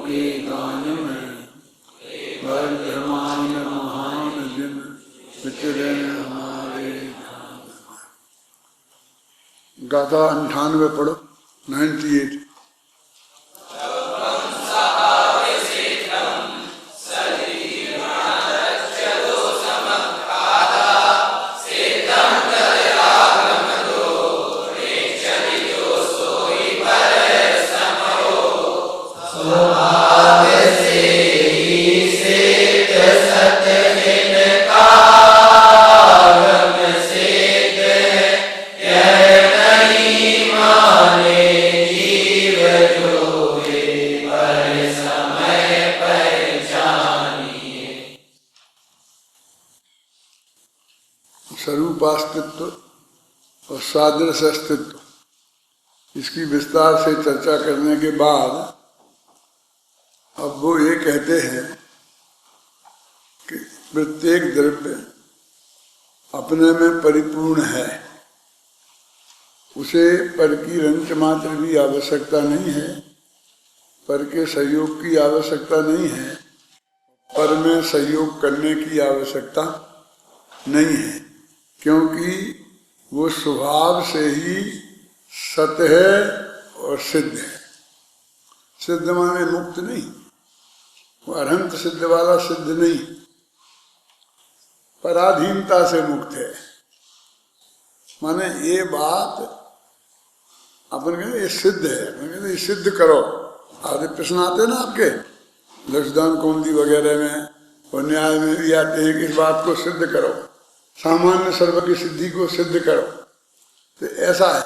के गान में वर्धमान महान दिन विचरण हमारे धाम। गाथा 98 पढ़ो 98। स्वरूपास्तित्व और सादृश अस्तित्व, इसकी विस्तार से चर्चा करने के बाद अब वो ये कहते हैं कि प्रत्येक द्रव्य अपने में परिपूर्ण है, उसे पर की रंच मात्र भी आवश्यकता नहीं है, पर के सहयोग की आवश्यकता नहीं है, पर में सहयोग करने की आवश्यकता नहीं है, क्योंकि वो स्वभाव से ही सत है और सिद्ध है। सिद्ध माने मुक्त नहीं, वो अरहंत सिद्ध वाला सिद्ध नहीं, पराधीनता से मुक्त है। माने ये बात अपन कहते ये सिद्ध है, अपन कहते ये सिद्ध करो। आधे प्रश्न आते ना आपके लक्षदान कौंदी वगैरह में और न्याय में भी आते हैं कि इस बात को सिद्ध करो, सामान्य सर्व की सिद्धि को सिद्ध करो। तो ऐसा है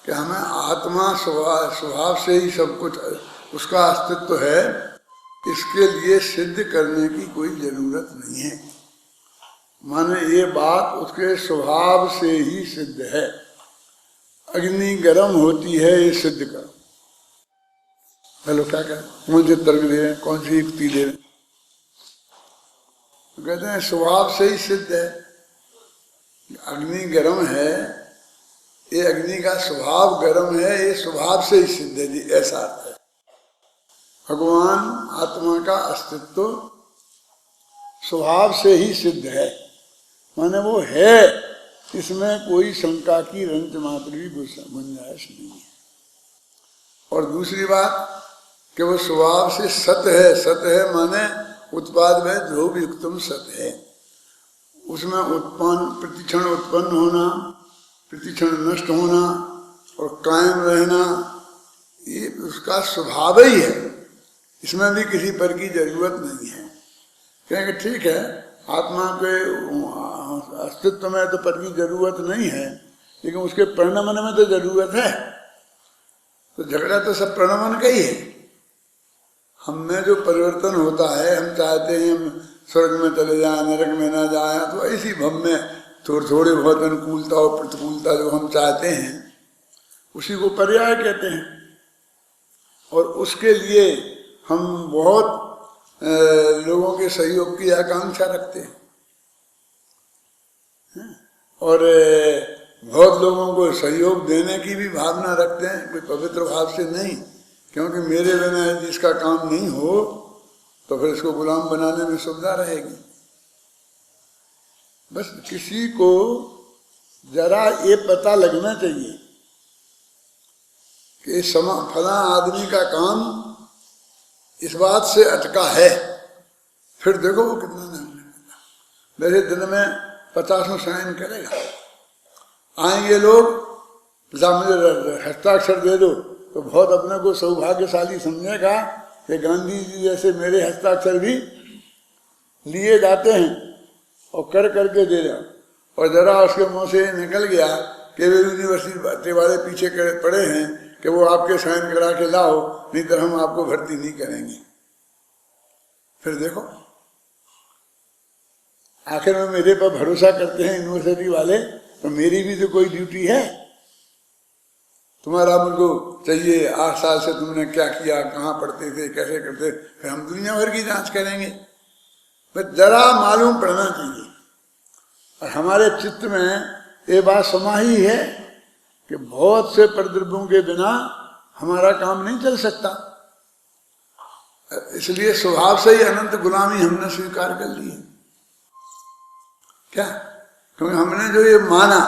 कि हमें आत्मा स्वभाव से ही सब कुछ उसका अस्तित्व है, इसके लिए सिद्ध करने की कोई जरूरत नहीं है। माने ये बात उसके स्वभाव से ही सिद्ध है। अग्नि गर्म होती है, ये सिद्ध करो। हेलो क्या कह, कौन से तर्क दे रहे हैं, कौन सी युक्ति दे रहे हैं? तो कहते हैं स्वभाव से ही सिद्ध है। अग्नि गर्म है, ये अग्नि का स्वभाव गर्म है, ये स्वभाव से ही सिद्ध है जी, ऐसा अर्थ है। भगवान आत्मा का अस्तित्व स्वभाव से ही सिद्ध है, माने वो है, इसमें कोई शंका की रंच मात्र भी गुंजाइश नहीं है। और दूसरी बात कि वो स्वभाव से सत है। सत है माने उत्पाद में ध्रुव युक्तम सत है, उसमें प्रतिक्षण उत्पन्न होना, प्रतिक्षण नष्ट होना और कायम रहना, ये उसका स्वभाव ही है, इसमें भी किसी पर की जरूरत नहीं है। कहेंगे ठीक है, आत्मा के अस्तित्व में तो पर की जरूरत नहीं है, लेकिन उसके परिणमन में तो जरूरत है। तो झगड़ा तो सब परिणमन का ही है। हम में जो परिवर्तन होता है, हम चाहते हैं हम स्वर्ग में चले जाएं, नरक में ना जाएं, तो ऐसी भव में थोड़े बहुत अनुकूलता और प्रतिकूलता जो हम चाहते हैं, उसी को पर्याय कहते हैं। और उसके लिए हम बहुत लोगों के सहयोग की आकांक्षा रखते हैं और बहुत लोगों को सहयोग देने की भी भावना रखते हैं, कोई पवित्र भाव से नहीं, क्योंकि मेरे बिना जिसका काम नहीं हो तो फिर इसको गुलाम बनाने में सुविधा रहेगी। बस किसी को जरा ये पता लगना चाहिए कि फला आदमी का काम इस बात से अटका है, फिर देखो वो कितना नहीं लगेगा। वैसे दिन में 50 साइन करेगा, आएंगे लोग, मुझे हस्ताक्षर दे दो, तो बहुत अपने को सौभाग्यशाली समझेगा कि गांधी जी जैसे मेरे हस्ताक्षर भी लिए जाते हैं और कर करके दे रहा। और जरा उसके मुंह से निकल गया कि वे यूनिवर्सिटी वाले पीछे पड़े हैं कि वो आपके साइन करा के लाओ, नहीं तो हम आपको भर्ती नहीं करेंगे। फिर देखो आखिर में मेरे पर भरोसा करते हैं यूनिवर्सिटी वाले, तो मेरी भी तो कोई ड्यूटी है। तुम्हारा मुझको चाहिए 8 साल से तुमने क्या किया, कहाँ पढ़ते थे, कैसे करते, फिर हम दुनिया भर की जांच करेंगे। बस जरा मालूम पड़ना चाहिए। और हमारे चित्त में ये बात समाही है कि बहुत से प्रद्रव्यों के बिना हमारा काम नहीं चल सकता। इसलिए स्वभाव से ही अनंत गुलामी हमने स्वीकार कर ली है। क्या? क्योंकि हमने जो ये माना,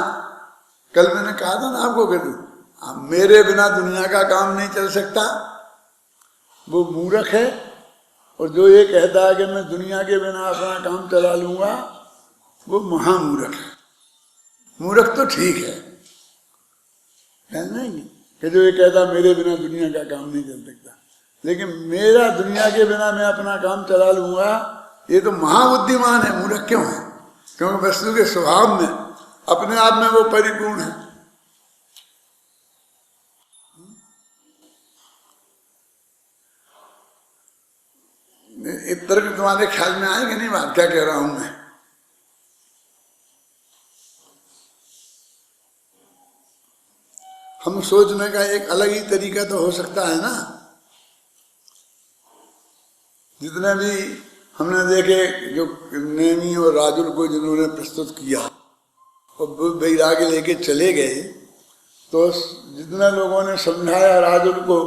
कल मैंने कहा था ना आपको कि मेरे बिना दुनिया का काम नहीं चल सकता, वो मूर्ख है। और जो ये कहता है कि मैं दुनिया के बिना अपना काम चला लूंगा, वो महामूर्ख है। मूर्ख तो ठीक है नहीं कि जो ये कहता मेरे बिना दुनिया का काम नहीं चल सकता, लेकिन मेरा दुनिया के बिना मैं अपना काम चला लूंगा, ये तो महाबुद्धिमान है। मूर्ख क्यों है? क्योंकि वस्तु के स्वभाव में अपने आप में वो परिपूर्ण है। इस तर्क तुम्हारे ख्याल में आए कि नहीं बात क्या कह रहा हूं मैं? हम सोचने का एक अलग ही तरीका तो हो सकता है ना। जितने भी हमने देखे जो नेमी और राजुल को जिन्होंने प्रस्तुत किया और वैराग्य लेके चले गए, तो जितने लोगों ने समझाया राजुल को,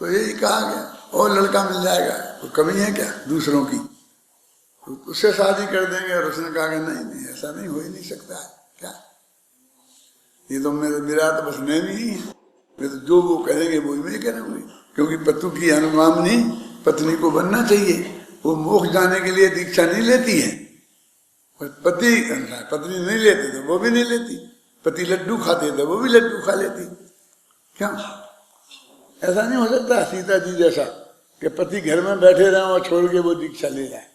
तो यही कहा गया और लड़का मिल जाएगा, तो कमी है क्या दूसरों की, तो उससे शादी कर देंगे। और उसने कहा कि नहीं ऐसा नहीं, हो ही नहीं सकता है। क्या ये तो मेरा तो बस नेमी ही है, मैं तो जो वो कहेंगे वो मैं करूंगी। क्योंकि पतु की अनुगामिनी पत्नी को बनना चाहिए। वो मोक्ष जाने के लिए दीक्षा नहीं लेती है, और पति पत्नी नहीं लेती तो वो भी नहीं लेती। पति लड्डू खाते तो वो भी लड्डू खा लेती। क्या ऐसा नहीं हो सकता सीता जी जैसा कि पति घर में बैठे रहे और छोड़ के वो दीक्षा ले जाए?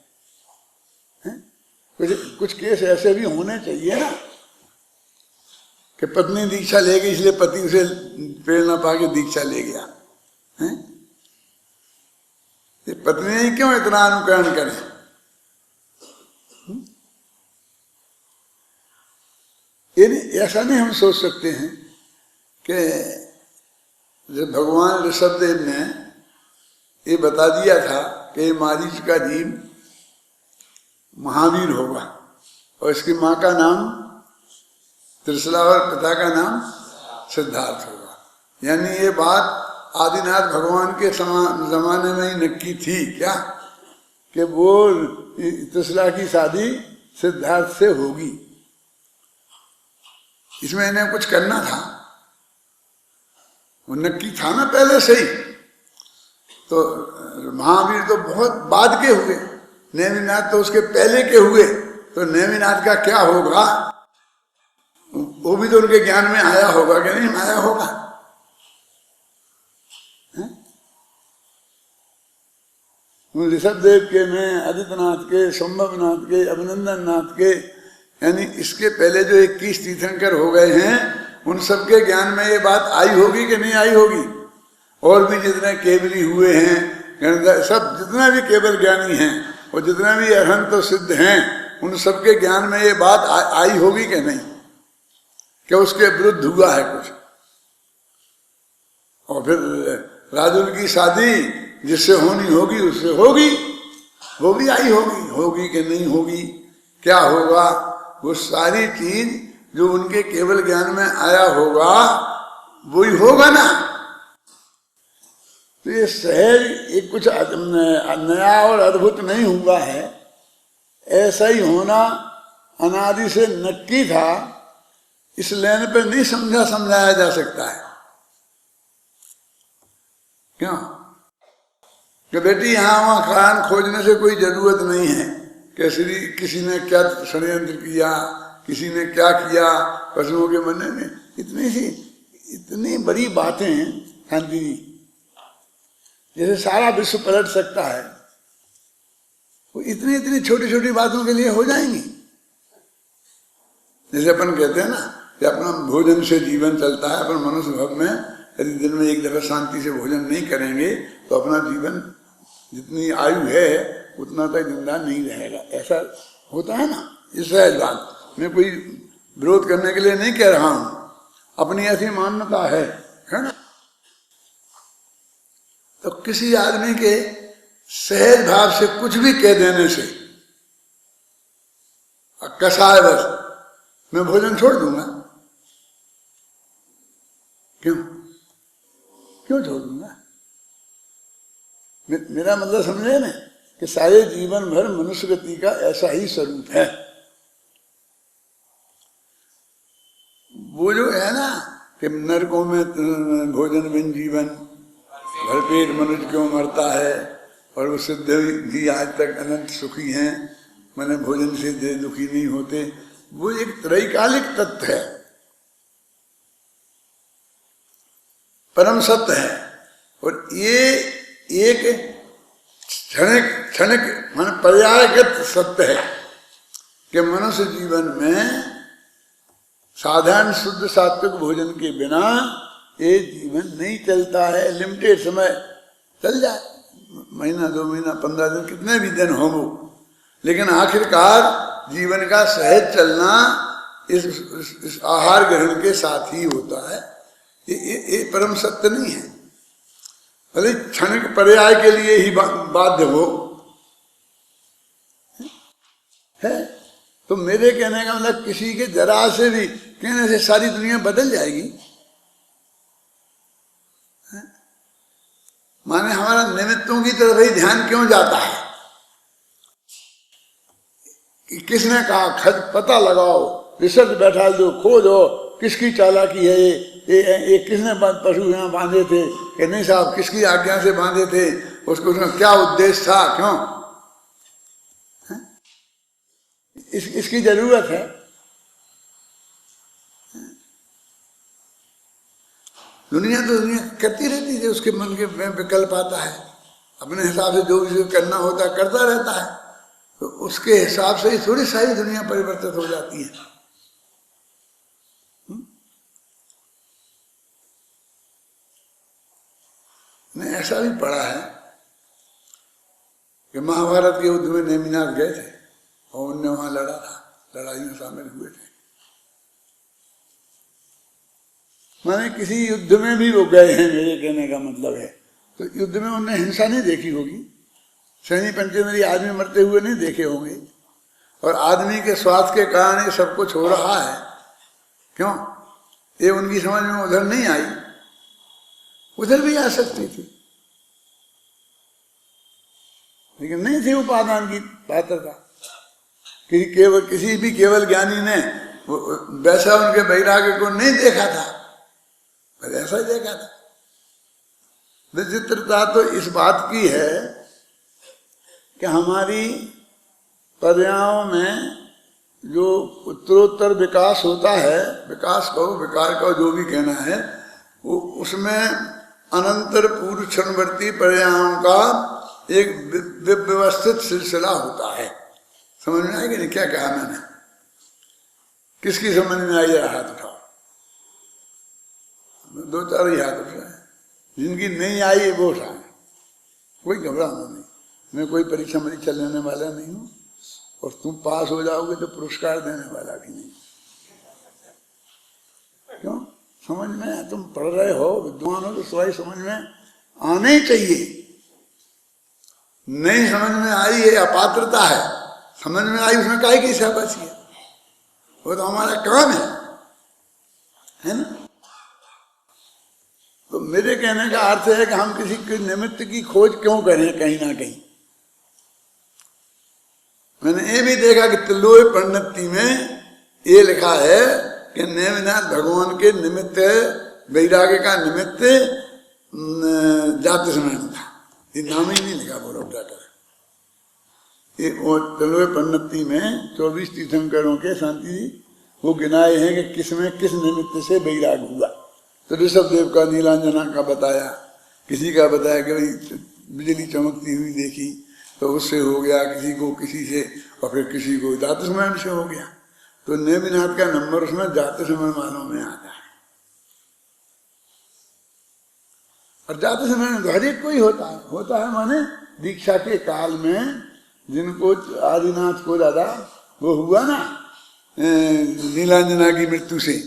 कुछ केस ऐसे भी होने चाहिए ना कि पत्नी दीक्षा ले गई इसलिए पति उसे प्रेरणा पाके दीक्षा ले गया है? ये पत्नी ही क्यों इतना अनुकरण करे? ऐसा नहीं हम सोच सकते हैं कि जब भगवान ऋषभदेव ने ये बता दिया था कि मारीच का जीव महावीर होगा और इसकी माँ का नाम त्रिशला और पिता का नाम सिद्धार्थ होगा, यानी ये बात आदिनाथ भगवान के जमाने में ही नक्की थी क्या कि वो त्रिशला की शादी सिद्धार्थ से होगी। इसमें इन्हें कुछ करना था, वो नक्की था ना पहले से ही। तो महावीर तो बहुत बाद के हुए, नेमिनाथ तो उसके पहले के हुए। तो नेमिनाथ का क्या होगा वो भी तो उनके ज्ञान में आया होगा कि नहीं आया होगा? ऋषभदेव के में, आदित्यनाथ के, संभवनाथ के, अभिनंदन नाथ के, यानी इसके पहले जो 21 तीर्थंकर हो गए हैं, उन सबके ज्ञान में ये बात आई होगी कि नहीं आई होगी? और भी जितने केवली हुए हैं, सब जितने भी केवल ज्ञानी हैं और जितने भी अरहंत सिद्ध हैं, उन सबके ज्ञान में ये बात आई होगी कि नहीं कि उसके विरुद्ध हुआ है कुछ। और फिर राजुल की शादी जिससे होनी होगी उससे होगी, वो भी आई होगी कि नहीं होगी? क्या होगा? वो सारी चीज जो उनके केवल ज्ञान में आया होगा वही होगा ना। तो ये सहज एक कुछ नया और अद्भुत नहीं हुआ है, ऐसा ही होना अनादि से नक्की था। इस लेन पे नहीं समझाया जा सकता है। क्यों कि बेटी यहां वहां कारण खोजने से कोई जरूरत नहीं है कि किसी ने क्या षड्यंत्र किया, किसी ने क्या किया पशुओं के मन में। इतनी बड़ी बातें हैं शांति जी, जैसे सारा विश्व पलट सकता है, वो इतनी छोटी छोटी बातों के लिए हो जाएंगी। जैसे अपन कहते हैं ना कि अपना भोजन से जीवन चलता है, अपन मनुष्य भव में यदि दिन में एक दफा शांति से भोजन नहीं करेंगे तो अपना जीवन जितनी आयु है उतना तक जिंदा नहीं रहेगा। ऐसा होता है ना। इस सहज बात मैं कोई विरोध करने के लिए नहीं कह रहा हूं, अपनी ऐसी मान्यता है ना। तो किसी आदमी के सहज भाव से कुछ भी कह देने से कसाय बस मैं भोजन छोड़ दूंगा, क्यों छोड़ दूंगा? मेरा मतलब समझे ना कि सारे जीवन भर मनुष्य गति का ऐसा ही स्वरूप है। वो जो है ना कि नरकों में भोजन बिन जीवन, भरपेट मनुष्य क्यों मरता है, और वो सिद्ध भी आज तक अनंत सुखी हैं, मैंने भोजन से दुखी नहीं होते, वो एक त्रैकालिक तत्व है, परम सत्य है। और ये एक क्षणिक मान पर्यायगत सत्य है कि मनुष्य जीवन में साधारण शुद्ध सात्विक भोजन के बिना ये जीवन नहीं चलता है। लिमिटेड समय चल जाए, महीना 2 महीना 15 दिन, कितने भी दिन हो वो, लेकिन आखिरकार जीवन का सहज चलना इस आहार ग्रहण के साथ ही होता है। ये परम सत्य नहीं है, भले क्षणिक पर्याय के लिए ही बाध्य हो है। तो मेरे कहने का मतलब किसी के जरा से भी कहने से सारी दुनिया बदल जाएगी। माने हमारा निमित्तों की तरफ ही ध्यान क्यों जाता है कि किसने कहा, खद पता लगाओ, रिसर्च बैठा दो, खोजो किसकी चालाकी है, ये किसने पशु यहाँ बांधे थे, कि नहीं साहब किसकी आज्ञा से बांधे थे, उसको क्या उद्देश्य था, क्यों इसकी जरूरत है। दुनिया तो दुनिया करती रहती है, उसके मन के विकल्प आता है, अपने हिसाब से जो भी करना होता है करता रहता है, तो उसके हिसाब से ही थोड़ी सारी दुनिया परिवर्तित हो जाती है। मैं ऐसा भी पढ़ा है कि महाभारत के युद्ध में नेमिनाथ गए थे और उनने वहां लड़ा था, लड़ाई में शामिल हुए थे। माने किसी युद्ध में भी वो गए हैं, मेरे कहने का मतलब है। तो युद्ध में उन्हें हिंसा नहीं देखी होगी, सैनी पंचेंद्री आदमी मरते हुए नहीं देखे होंगे, और आदमी के स्वार्थ के कारण ये सब कुछ हो रहा है। क्यों? ये उनकी समझ में उधर नहीं आई, उधर भी आ सकती थी, लेकिन नहीं थी उपादान की पात्रता। किसी भी केवल ज्ञानी ने वैसा उनके वैराग्य को नहीं देखा था, बस ऐसा ही देखा था। विचित्रता तो इस बात की है कि हमारी प्रजाओं में जो उत्तरोत्तर विकास होता है, विकास कहो विकार कहो जो भी कहना है, वो उसमें अनंतर पूर्व क्षणवर्ती प्रजाओं का एक व्यवस्थित सिलसिला होता है। समझ में आएगी नहीं क्या कहा मैंने? किसकी समझ में आई है हाथ उठाओ, 2-4 ही हाथ उठाए, जिनकी नहीं आई वो उठाए, कोई घबराना नहीं। मैं कोई परीक्षा लेने वाला नहीं हूँ, और तुम पास हो जाओगे तो पुरस्कार देने वाला भी नहीं। क्यों? समझ में तुम पढ़ रहे हो, विद्वान हो, तो सवाई समझ में आने ही चाहिए। नहीं समझ में आई है अपात्रता है, समझ में आई उसमें काहे की शाबाशी है, वो तो हमारा काम है ना। तो मेरे कहने का अर्थ है कि हम किसी के निमित्त की खोज क्यों करें कहीं ना कहीं। मैंने ये भी देखा कि तिल्लोय परिणति में ये लिखा है कि नेमिनाथ भगवान के निमित्त, वैराग्य का निमित्त जाति समय था, ये नाम ही नहीं लिखा, बोलो क्या करें। ये तिल्लोय परिणति में 24 तीर्थंकरों के शांति जी वो गिनाए हैं कि किसमें किस निमित्त से वैराग हुआ। तो ऋषभ देव का नीलांजना का बताया, किसी का बताया कि भाई बिजली चमकती हुई देखी तो उससे हो गया, किसी को किसी से, और फिर किसी को जाति समय से हो गया। तो नेमिनाथ का नंबर उसमें जाति समय मानों में आता है, और जाति समय तो हर एक कोई होता है माने दीक्षा के काल में जिनको आदिनाथ को दादा वो हुआ ना नीलांजना की मृत्यु से,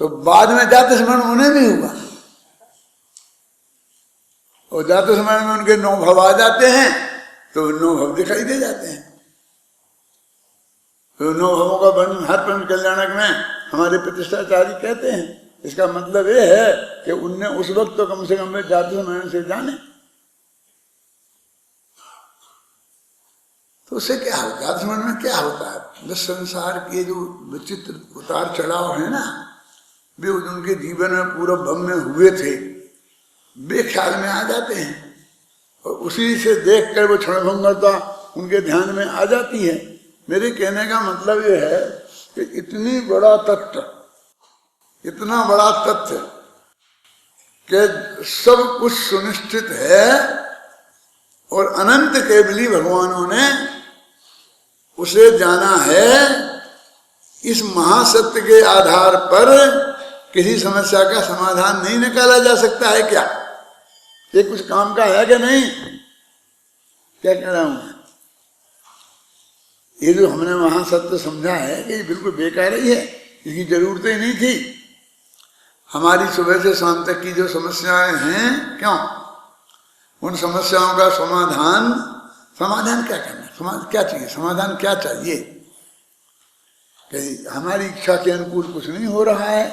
तो बाद में जाति स्मरण उन्हें भी हुआ, और जाति स्मरण में उनके 9 भव आ जाते हैं, तो 9 भव दिखाई दे जाते हैं। तो 9 भवों का वर्णन हर परम कल्याणक में हमारे प्रतिष्ठाचार्य कहते हैं। इसका मतलब ये है कि उनने उस वक्त तो कम से कम जाति स्मरण से जाने, तो उससे क्या होता है? आत्मन में क्या होता है? बस संसार के जो विचित्र उतार चढ़ाव है ना, वे उनके जीवन में पूर्व भव में हुए थे, वे ख्याल में आ जाते हैं और उसी से देख कर वो क्षणभंगुरता उनके ध्यान में आ जाती है। मेरे कहने का मतलब ये है कि इतनी बड़ा तत्व, इतना बड़ा तथ्य कि सब कुछ सुनिश्चित है और अनंत केवली भगवानों ने उसे जाना है, इस महासत्य के आधार पर किसी समस्या का समाधान नहीं निकाला जा सकता है क्या? ये कुछ काम का है कि नहीं? क्या कह रहा हूं मैं? ये जो हमने महासत्य समझा है कि ये बिल्कुल बेकार ही है, इसकी जरूरत ही नहीं थी। हमारी सुबह से शाम तक की जो समस्याएं हैं, क्यों उन समस्याओं का समाधान क्या करना, क्या चाहिए, समाधान क्या चाहिए? कि हमारी इच्छा के अनुकूल कुछ नहीं हो रहा है,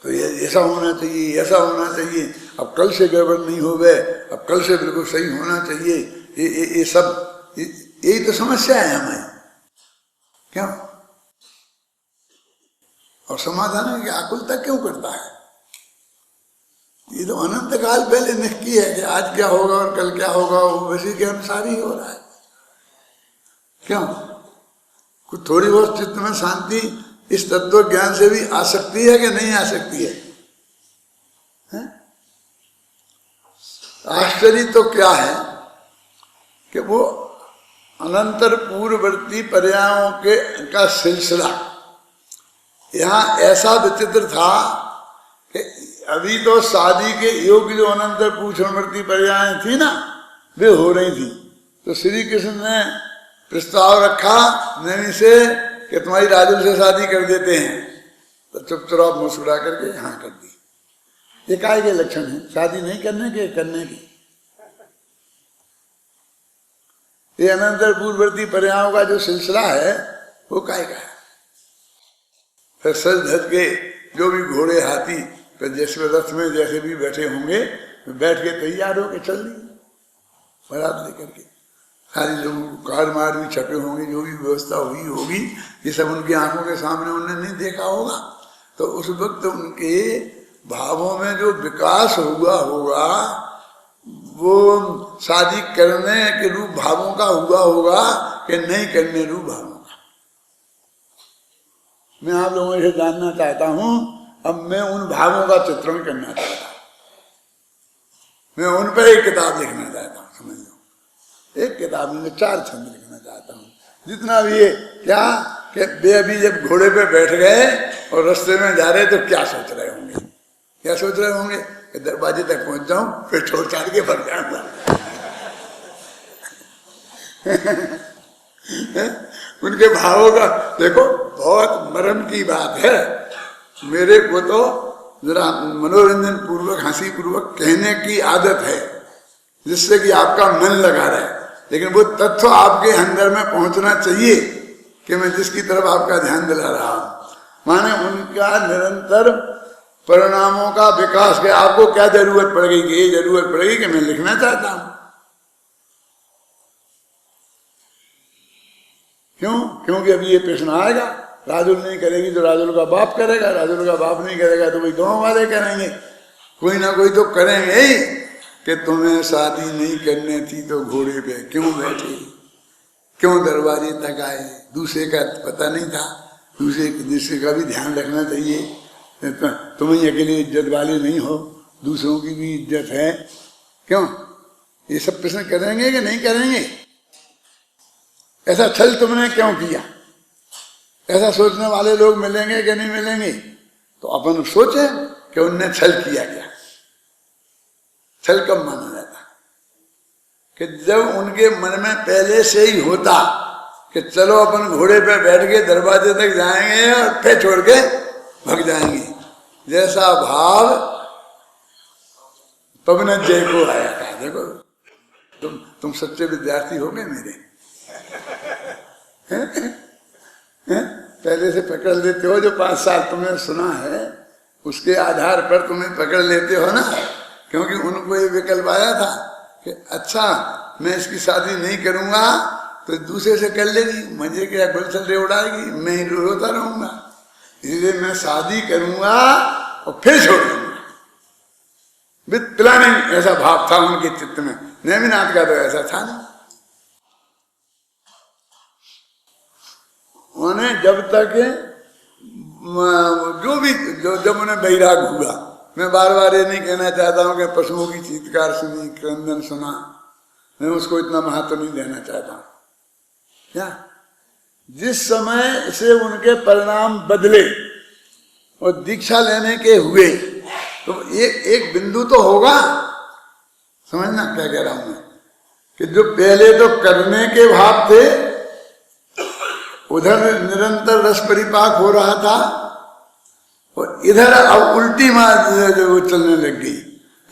तो ये ऐसा होना चाहिए, ऐसा होना चाहिए, अब कल से गड़बड़ नहीं हो गए, अब कल से बिल्कुल सही होना चाहिए, ये सब यही तो समस्या है हमें, क्यों? और समाधान की आकुलता क्यों करता है? ये तो अनंत काल पहले निश्चय है कि आज क्या होगा और कल क्या होगा, वो वैसे के अनुसार ही हो रहा है। क्यों? कुछ थोड़ी बहुत चित्त में शांति इस तत्व ज्ञान से भी आ सकती है कि नहीं आ सकती है? आश्चर्य तो क्या है कि वो अनंतर पूर्ववर्ती पर्यायों का सिलसिला यहाँ ऐसा विचित्र था कि अभी तो शादी के योग्य जो अनंतर पूर्ववर्ती पर्याय थी ना, वे हो रही थी। तो श्री कृष्ण ने प्रस्ताव रखा नैनी से कि तुम्हारी राजुल से शादी कर देते हैं, तो चुपचाप मुस्कुरा करके हाँ कर दी। ये काय के लक्षण है? शादी नहीं करने के, करने के। ये अनंतर पूर्ववर्ती पर्यायों का जो सिलसिला है वो काय का है? फिर सज धज के जो भी घोड़े हाथी फिर जैसे रथ में जैसे भी बैठे होंगे, बैठ के तैयार होके चल दी बारात लेकर के। सारे लोगों को कार मार भी छपे होंगे, जो भी व्यवस्था हुई होगी, ये सब उनकी आंखों के सामने उन्होंने नहीं देखा होगा। तो उस वक्त उनके भावों में जो विकास हुआ होगा वो शादी करने के रूप भावों का हुआ होगा कि नहीं करने रूप भावों का। मैं आप लोगों से जानना चाहता हूं, अब मैं उन भावों का चित्रण करना चाहता हूं, मैं उन पर एक किताब लिखना चाहता हूं। समझ लो, एक किताब में 4 छंद लिखना चाहता हूं, जितना भी है। क्या कि वे अभी जब घोड़े पे बैठ गए और रास्ते में जा रहे तो क्या सोच रहे होंगे, क्या सोच रहे होंगे कि दरवाजे तक पहुंच जाऊं फिर छोड़ छाड़ के भग जाऊंगा। उनके भावों का देखो, बहुत मर्म की बात है। मेरे को तो जरा मनोरंजन पूर्वक, हंसी पूर्वक कहने की आदत है, जिससे कि आपका मन लगा रहे, लेकिन वो तत्व आपके अंदर में पहुंचना चाहिए कि मैं जिसकी तरफ आपका ध्यान दिला रहा हूं। माने उनका निरंतर परिणामों का विकास के आपको क्या जरूरत पड़ गई? ये जरूरत पड़ेगी कि मैं लिखना चाहता हूं। क्यों? क्योंकि अभी ये प्रश्न आएगा, राजुल नहीं करेगी तो राजुल का बाप करेगा, राजुल का बाप नहीं करेगा तो भाई गांव वाले करेंगे, कोई ना कोई तो करेंगे ही कि तुम्हें शादी नहीं करनी थी तो घोड़े पे क्यों बैठे, क्यों दरवाजे तक आए? दूसरे का पता नहीं था, दूसरे का भी ध्यान रखना चाहिए। तुम ही अकेले इज्जत वाले नहीं हो, दूसरों की भी इज्जत है। क्यों? ये सब प्रश्न करेंगे कि नहीं करेंगे? ऐसा छल तुमने क्यों किया? ऐसा सोचने वाले लोग मिलेंगे कि नहीं मिलेंगे? तो अपन सोचे कि उनने छल किया क्या। छल कब माना जाता? कि जब उनके मन में पहले से ही होता कि चलो अपन घोड़े पे बैठ के दरवाजे तक जाएंगे और फिर छोड़ के भग जाएंगे। जैसा भाव पवन जय को आया था। देखो, तुम सच्चे विद्यार्थी हो गए मेरे। पहले से पकड़ लेते हो, जो 5 साल तुमने सुना है उसके आधार पर तुम्हें पकड़ लेते हो ना, क्योंकि उनको ये विकल्प आया था कि अच्छा मैं इसकी शादी नहीं करूंगा तो दूसरे से कर लेगी, मुझे क्या गुलछल्ले उड़ाएगी, मैं ही रोता रहूंगा, इसलिए मैं शादी करूंगा और फिर छोड़ दूंगा। विद प्लानिंग ऐसा भाव था उनके चित्त में। नेमिनाथ का तो ऐसा था नहीं। उन्हें जब तक जब उन्हें वैराग हुआ, मैं बार बार ये नहीं कहना चाहता हूं कि पशुओं की चीत्कार सुनी, क्रंदन सुना, मैं उसको इतना महत्व नहीं देना चाहता हूं। क्या जिस समय से उनके परिणाम बदले और दीक्षा लेने के हुए, तो एक बिंदु तो होगा, समझना क्या कह रहा हूं मैं, कि जो पहले तो करने के भाव थे, उधर निरंतर रस परिपाक हो रहा था, और इधर अब उल्टी मार जो चलने लग गई।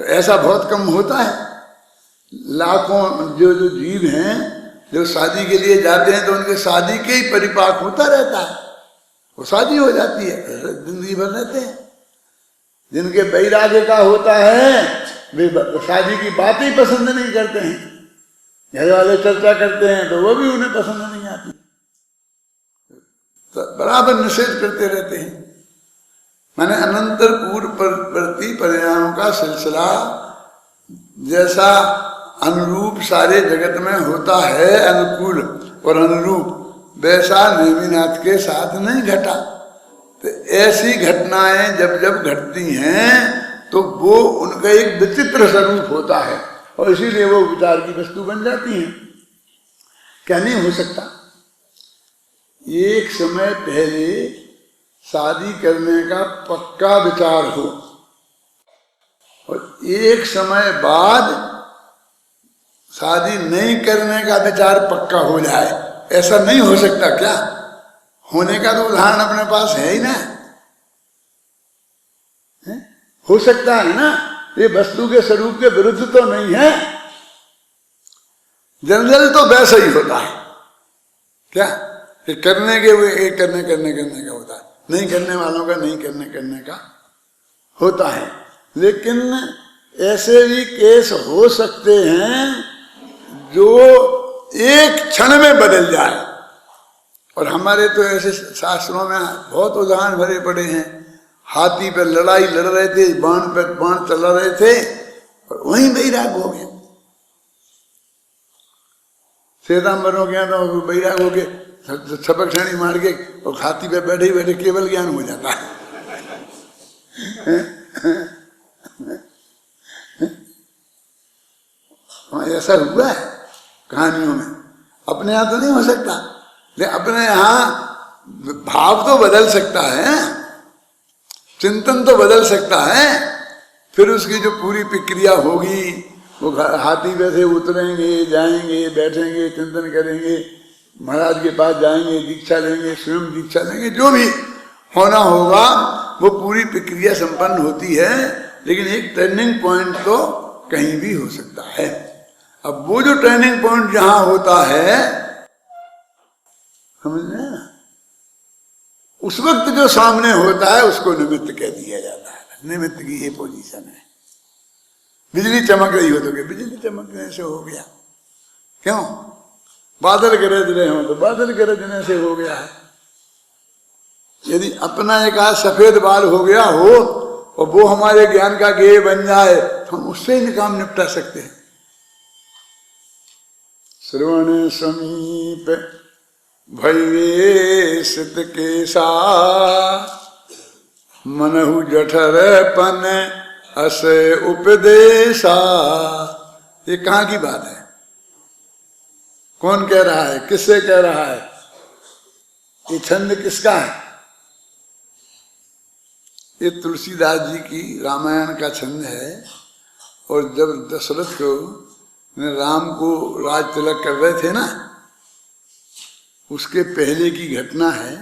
तो ऐसा बहुत कम होता है। लाखों जो जीव हैं जो शादी के लिए जाते हैं, तो उनके शादी के ही परिपाक होता रहता है, वो शादी हो जाती है, जिंदगी भर रहते हैं। जिनके वैराग्य का होता है वे शादी की बात ही पसंद नहीं करते हैं, घर वाले चर्चा करते हैं तो वो भी उन्हें पसंद नहीं आती, तो बराबर निषेध करते रहते हैं। माने अनंतर पूर्व प्रति परिणाम का सिलसिला जैसा अनुरूप सारे जगत में होता है, अनुकूल और अनुरूप, वैसा नेमिनाथ के साथ नहीं घटा। तो ऐसी घटनाएं जब जब घटती हैं तो वो उनका एक विचित्र स्वरूप होता है, और इसीलिए वो विचार की वस्तु बन जाती हैं। क्या नहीं हो सकता? एक समय पहले शादी करने का पक्का विचार हो और एक समय बाद शादी नहीं करने का विचार पक्का हो जाए, ऐसा नहीं हो सकता क्या? होने का तो उदाहरण अपने पास है ही ना, है? हो सकता है ना, ये वस्तु के स्वरूप के विरुद्ध तो नहीं है। जनरल तो वैसा ही होता है। क्या ये करने के करने का होता है, नहीं करने वालों का नहीं करने का होता है। लेकिन ऐसे भी केस हो सकते हैं जो एक क्षण में बदल जाए, और हमारे तो ऐसे शास्त्रों में बहुत उदाहरण भरे पड़े हैं। हाथी पर लड़ाई लड़ रहे थे, बाण पर बाण चला रहे थे, और वहीं वैराग हो गया। श्वेतांबरों के यहाँ तो वैराग हो गए, छपक छाणी मार के, और हाथी पे बैठे बैठे केवल ज्ञान हो जाता है। ऐसा हुआ है कहानियों में। अपने यहाँ तो नहीं हो सकता, लेकिन अपने यहाँ भाव तो बदल सकता है, चिंतन तो बदल सकता है। फिर उसकी जो पूरी प्रक्रिया होगी, वो हाथी पे से उतरेंगे, जाएंगे, बैठेंगे, चिंतन करेंगे, महाराज के पास जाएंगे, दीक्षा लेंगे, स्वयं दीक्षा लेंगे, जो भी होना होगा वो पूरी प्रक्रिया संपन्न होती है। लेकिन एक टर्निंग पॉइंट तो कहीं भी हो सकता है। अब वो जो टर्निंग पॉइंट जहां होता है, समझ रहे हैं, उस वक्त जो सामने होता है उसको निमित्त कह दिया जाता है। निमित्त की ये पोजीशन है। बिजली चमक रही हो तो क्या बिजली चमकने से हो गया? क्यों? बादल गरज रहे हो तो बादल गरजने से हो गया है। यदि अपना एक आध सफेद बाल हो गया हो और वो हमारे ज्ञान का गेय बन जाए तो हम उससे ही काम निपटा सकते हैं। श्रवण समीप भैवे सित केसा, मनहु जठर पन अस उपदेशा। ये कहाँ की बात है? कौन कह रहा है? किससे कह रहा है? ये छंद किसका है? ये तुलसीदास जी की रामायण का छंद है। और जब दशरथ को राम को राज तिलक कर रहे थे ना, उसके पहले की घटना है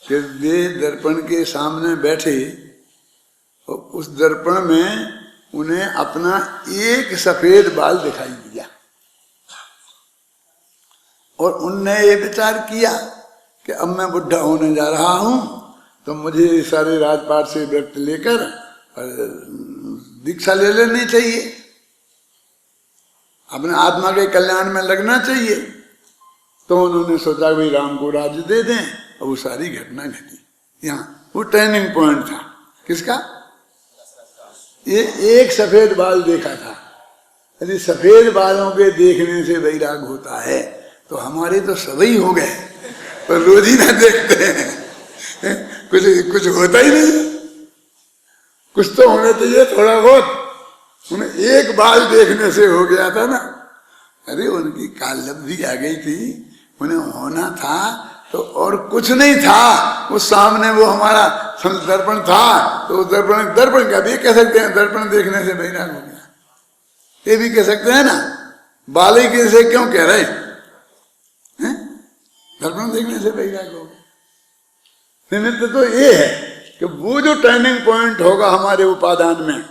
कि वे दर्पण के सामने बैठे और उस दर्पण में उन्हें अपना एक सफेद बाल दिखाई दिया, और उनने ये विचार किया कि अब मैं बुढ़ा होने जा रहा हूं तो मुझे सारे राजपाट से व्रत लेकर दीक्षा ले लेनी चाहिए। अपने आत्मा के कल्याण में लगना चाहिए। तो उन्होंने सोचा भाई राम को राज्य दे दें, और वो सारी घटना घटी। यहाँ वो टर्निंग पॉइंट था किसका? ये एक सफेद बाल देखा था। यदि सफेद बालों के देखने से वैराग होता है तो हमारे तो सभी हो गए, पर रोज ही ना देखते हैं, कुछ होता ही नहीं। कुछ तो होना चाहिए थोड़ा बहुत। उन्हें एक बाल देखने से हो गया था ना। अरे उनकी कालब्धि आ गई थी, उन्हें होना था तो और कुछ नहीं था। वो सामने वो हमारा दर्पण था, तो दर्पण क्या भी कह सकते हैं, दर्पण देखने से वैराग हो गया, ये भी कह सकते हैं ना। बाली के से क्यों कह रहे हैं? दर्पण देखने से वैराग हो गया। निमित्त तो ये है कि वो जो टर्निंग पॉइंट होगा हमारे उपादान में,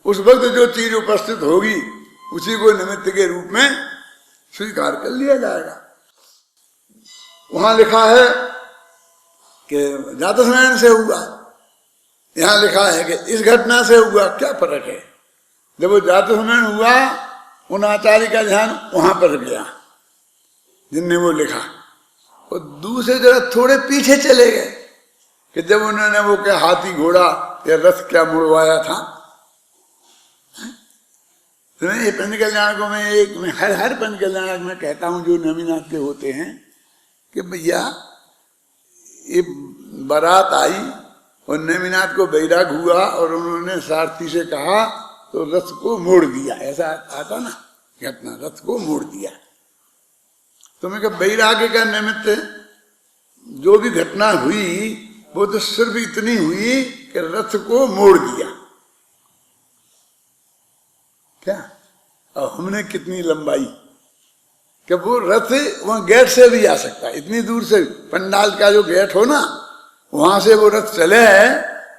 उस वक्त जो चीज उपस्थित होगी उसी को निमित्त के रूप में स्वीकार कर लिया जाएगा। वहां लिखा है कि जातस्मरण से हुआ, यहां लिखा है कि इस घटना से हुआ। क्या फर्क है? जब वो जातस्मरण हुआ, उन आचार्य का ध्यान वहां पर गया जिनने वो लिखा, और दूसरे जरा थोड़े पीछे चले गए कि जब उन्होंने वो क्या हाथी घोड़ा या रथ क्या मुड़वाया था। तो ये पंच कल्याण को मैं हर पंच कल्याणक में कहता हूं जो नवीनाथ के होते हैं कि भैया ये बारात आई और नेमिनाथ को वैराग हुआ और उन्होंने सारथी से कहा तो रथ को मोड़ दिया। ऐसा आता ना घटना, रथ को मोड़ दिया। तो मैं कहा वैराग्य का निमित्त जो भी घटना हुई वो तो सिर्फ इतनी हुई कि रथ को मोड़ दिया। क्या? और हमने कितनी लंबाई कि वो रथ वहां गेट से भी आ सकता है, इतनी दूर से पंडाल का जो गेट हो ना वहां से वो रथ चले है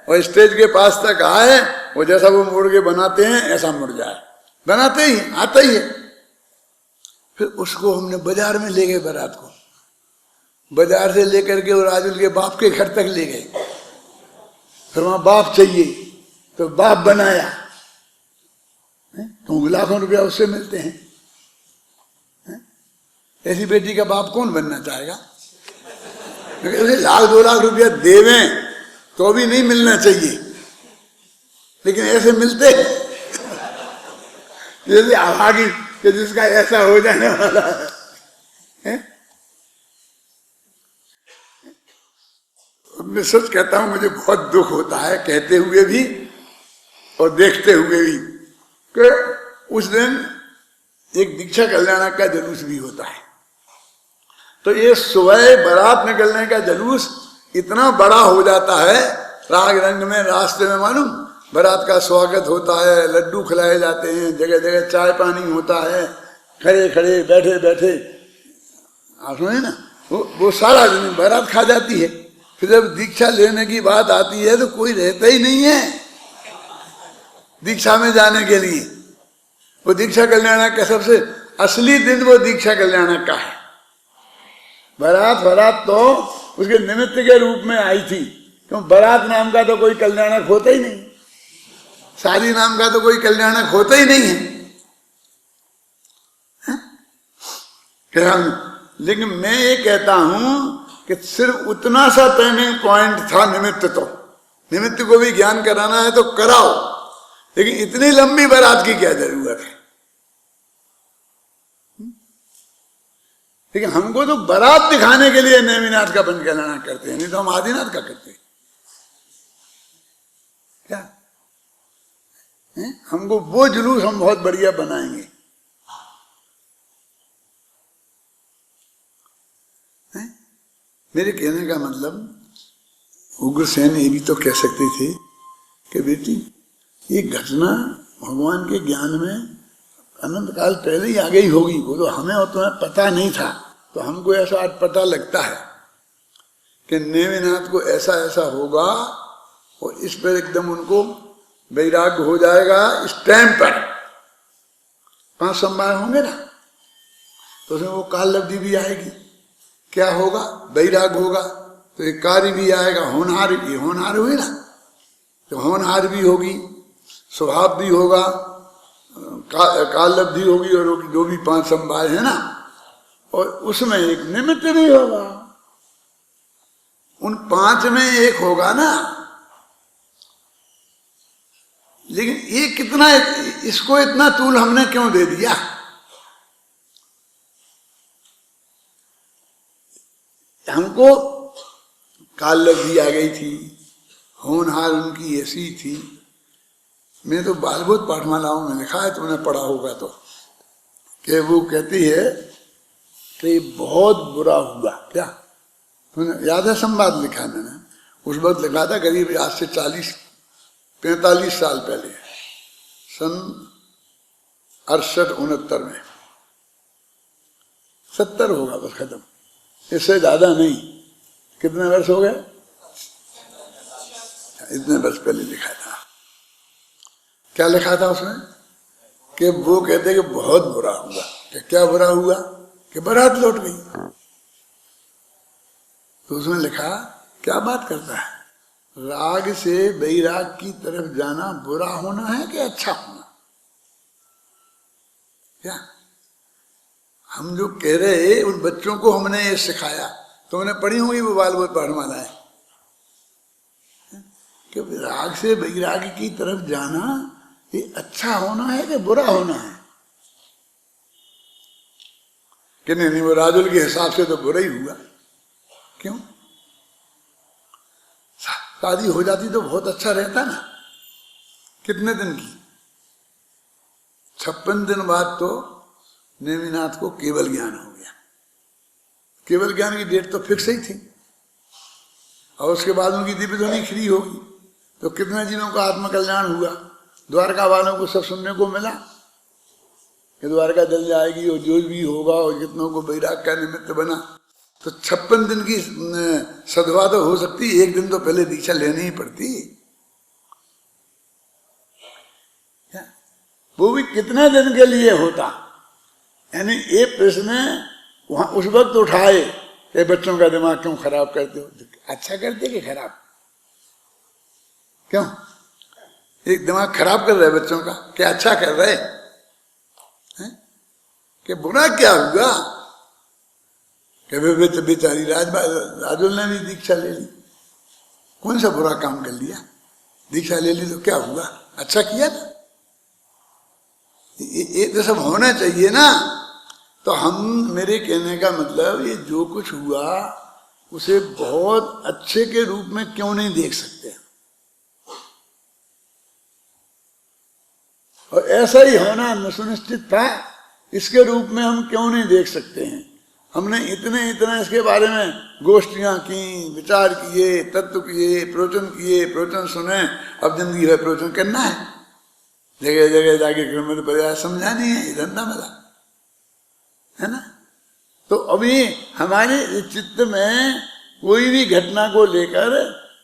और स्टेज के पास तक आए, वो जैसा वो मोड़ के बनाते हैं ऐसा मुड़ जाए, बनाते ही आता ही है। फिर उसको हमने बाजार में ले गए, बारात को बाजार से लेकर के और राजुल के बाप के घर तक ले गए। फिर वहां बाप चाहिए तो बाप बनाया, तो लाखों रुपया उससे मिलते हैं। ऐसी बेटी का बाप कौन बनना चाहेगा? उसे 1-2 लाख रुपया देवें तो भी नहीं मिलना चाहिए, लेकिन ऐसे मिलते जैसे आभागी कि जिसका ऐसा हो जाने वाला है। मैं सच कहता हूं, मुझे बहुत दुख होता है कहते हुए भी और देखते हुए भी कि उस दिन एक दीक्षा कल्याणक का जुलूस भी होता है। तो ये सुबह बारात निकलने का जुलूस इतना बड़ा हो जाता है, राग रंग में रास्ते में मालूम बारात का स्वागत होता है, लड्डू खिलाए जाते हैं, जगह जगह चाय पानी होता है, खड़े खड़े बैठे बैठे आप सुने ना, वो सारा दिन बारात खा जाती है। फिर जब दीक्षा लेने की बात आती है तो कोई रहता ही नहीं है दीक्षा में जाने के लिए। वो दीक्षा कल्याणक का सबसे असली दिन वो दीक्षा कल्याणक का है। बारात तो उसके निमित्त के रूप में आई थी, क्यों बारात नाम का तो कोई कल्याणक होता ही नहीं, शादी नाम का तो कोई कल्याणक होता ही नहीं है। लेकिन मैं ये कहता हूं कि सिर्फ उतना सा टर्निंग पॉइंट था निमित्त। तो निमित्त को भी ज्ञान कराना है तो कराओ, लेकिन इतनी लंबी बारात की क्या जरूरत है? लेकिन हमको तो बारात दिखाने के लिए नेमिनाथ का पंच कल्याणक करते हैं, नहीं तो हम आदिनाथ का करते हैं क्या है? हमको वो जुलूस हम बहुत बढ़िया बनाएंगे है? मेरे कहने का मतलब उग्रसेन ये भी तो कह सकते थे कि बेटी ये घटना भगवान के ज्ञान में अनंत काल पहले ही आ गई होगी, वो तो हमें और तुम्हें पता नहीं था। तो हमको ऐसा आज पता लगता है कि नेमिनाथ को ऐसा ऐसा होगा और इस पर एकदम उनको वैराग्य हो जाएगा। इस टाइम पर 5 संभार होंगे ना, तो उसमें वो काल लब्धि भी आएगी। क्या होगा? वैराग्य होगा तो एक कार्य भी आएगा, होनहार भी, होनहार हुई ना, तो होनहार भी होगी, स्वभाव भी होगा, काल लब्धि होगी और जो भी 5 समवाय है ना, और उसमें एक निमित्त भी होगा, उन 5 में एक होगा ना। लेकिन ये कितना, इसको इतना तूल हमने क्यों दे दिया? हमको काल लब्धि आ गई थी, होनहार उनकी ऐसी थी। मैं तो बालबोध पाठमालाओं में लिखा है, तुमने पढ़ा होगा तो, कि वो कहती है कि बहुत बुरा हुआ। क्या तुमने याद है? संवाद लिखा मैंने, उस वक्त लिखा था, करीब आज से 45 साल पहले, सन 68-69 में। 70 होगा बस, खत्म, इससे ज्यादा नहीं। कितने वर्ष हो गए? इतने वर्ष पहले लिखा था। क्या लिखा था उसमें? कि वो कहते कि बहुत बुरा हुआ। कि क्या बुरा हुआ? कि बारात लौट गई। तो उसमें लिखा, क्या बात करता है, राग से वैराग की तरफ जाना बुरा होना है कि अच्छा होना? क्या हम जो कह रहे, उन बच्चों को हमने ये सिखाया, तुमने पढ़ी होंगी वो बालबोध पाठमालाएं, कि राग से वैराग की तरफ जाना ये अच्छा होना है कि बुरा होना है? कि नहीं, वो राजुल के हिसाब से तो बुरा ही हुआ। क्यों? शादी हो जाती तो बहुत अच्छा रहता ना। कितने दिन की? 56 दिन बाद तो नेमिनाथ को केवल ज्ञान हो गया। केवल ज्ञान की डेट तो फिक्स ही थी, और उसके बाद उनकी दिव्य ध्वनि फ्री होगी। तो कितने जीवों का आत्मकल्याण हुआ। द्वारका वालों को सब सुनने को मिला कि द्वारका जल जाएगी, और जो भी होगा, और जितनों को वैराग का निमित्त बना। तो 56 दिन की सदवा तो हो सकती, एक दिन तो पहले दीक्षा लेनी ही पड़ती। वो भी कितने दिन के लिए होता? यानी ये प्रश्न वहां उस वक्त उठाए कि बच्चों का दिमाग क्यों खराब करते हो? अच्छा करते कि खराब? क्यों एक दिमाग खराब कर रहे बच्चों का? क्या अच्छा कर रहे हैं? कि बुरा क्या हुआ? कि बेचारी राजुल ने भी दीक्षा ले ली, कौन सा बुरा काम कर लिया? दीक्षा ले ली तो क्या हुआ? अच्छा किया ना। ये तो सब होना चाहिए ना। तो हम, मेरे कहने का मतलब, ये जो कुछ हुआ उसे बहुत अच्छे के रूप में क्यों नहीं देख सकते? और ऐसा ही होना सुनिश्चित था, इसके रूप में हम क्यों नहीं देख सकते हैं? हमने इतना इसके बारे में गोष्ठियां की, विचार किए, तत्व किए, प्रवचन सुने। अब जिंदगी है प्रवचन करना है, जगह जगह जाके क्रम पर्याय समझानी है, ये धंधा मिला है ना। तो अभी हमारे चित्त में कोई भी घटना को लेकर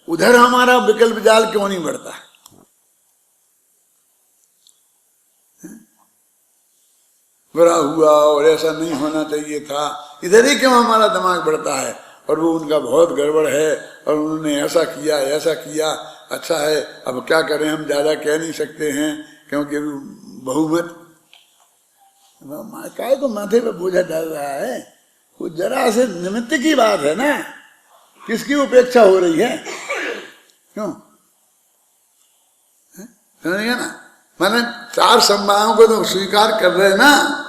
उधर हमारा विकल्प जाल क्यों नहीं बढ़ता? बुरा हुआ और ऐसा नहीं होना चाहिए था, इधर ही क्यों हमारा दिमाग बढ़ता है? और वो उनका बहुत गड़बड़ है, और उन्होंने ऐसा किया, अच्छा है, अब क्या करें, हम ज्यादा कह नहीं सकते हैं क्योंकि बहुमत। काय को माथे पे बोझा डाल रहा है? वो जरा से निमित्त की बात है ना, किसकी उपेक्षा हो रही है? क्यों? समझिए ना, मैंने 4 संभावनाओं को तो स्वीकार कर रहे ना,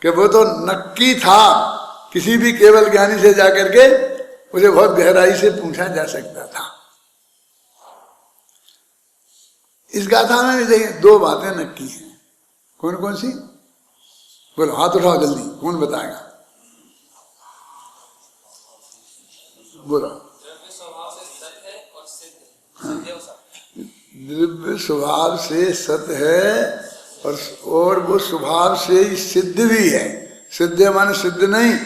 कि वो तो नक्की था। किसी भी केवल ज्ञानी से जाकर के उसे बहुत गहराई से पूछा जा सकता था। इस गाथा में भी देखिए 2 बातें नक्की हैं। कौन कौन सी? बोलो, हाथ उठाओ जल्दी, कौन बताएगा? बोलो। द्रव्य स्वभाव से सत्य है, और वो स्वभाव से ही सिद्ध भी है। सिद्ध माने सिद्ध नहीं,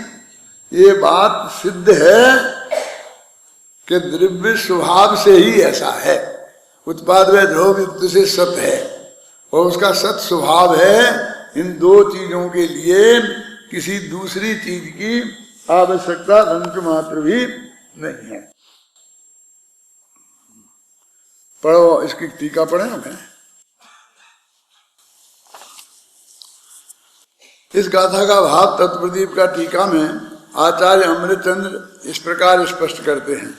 ये बात सिद्ध है कि द्रव्य स्वभाव से ही ऐसा है। उत्पाद व ध्रुव युक्त से सत्य है, और उसका सत स्वभाव है। इन 2 चीजों के लिए किसी दूसरी चीज की आवश्यकता अंश मात्र भी नहीं है। पढ़ो, इसकी टीका पढ़े ना। मैं इस गाथा का भाव तत्प्रदीप का टीका में आचार्य अमृतचंद्र इस प्रकार स्पष्ट करते हैं।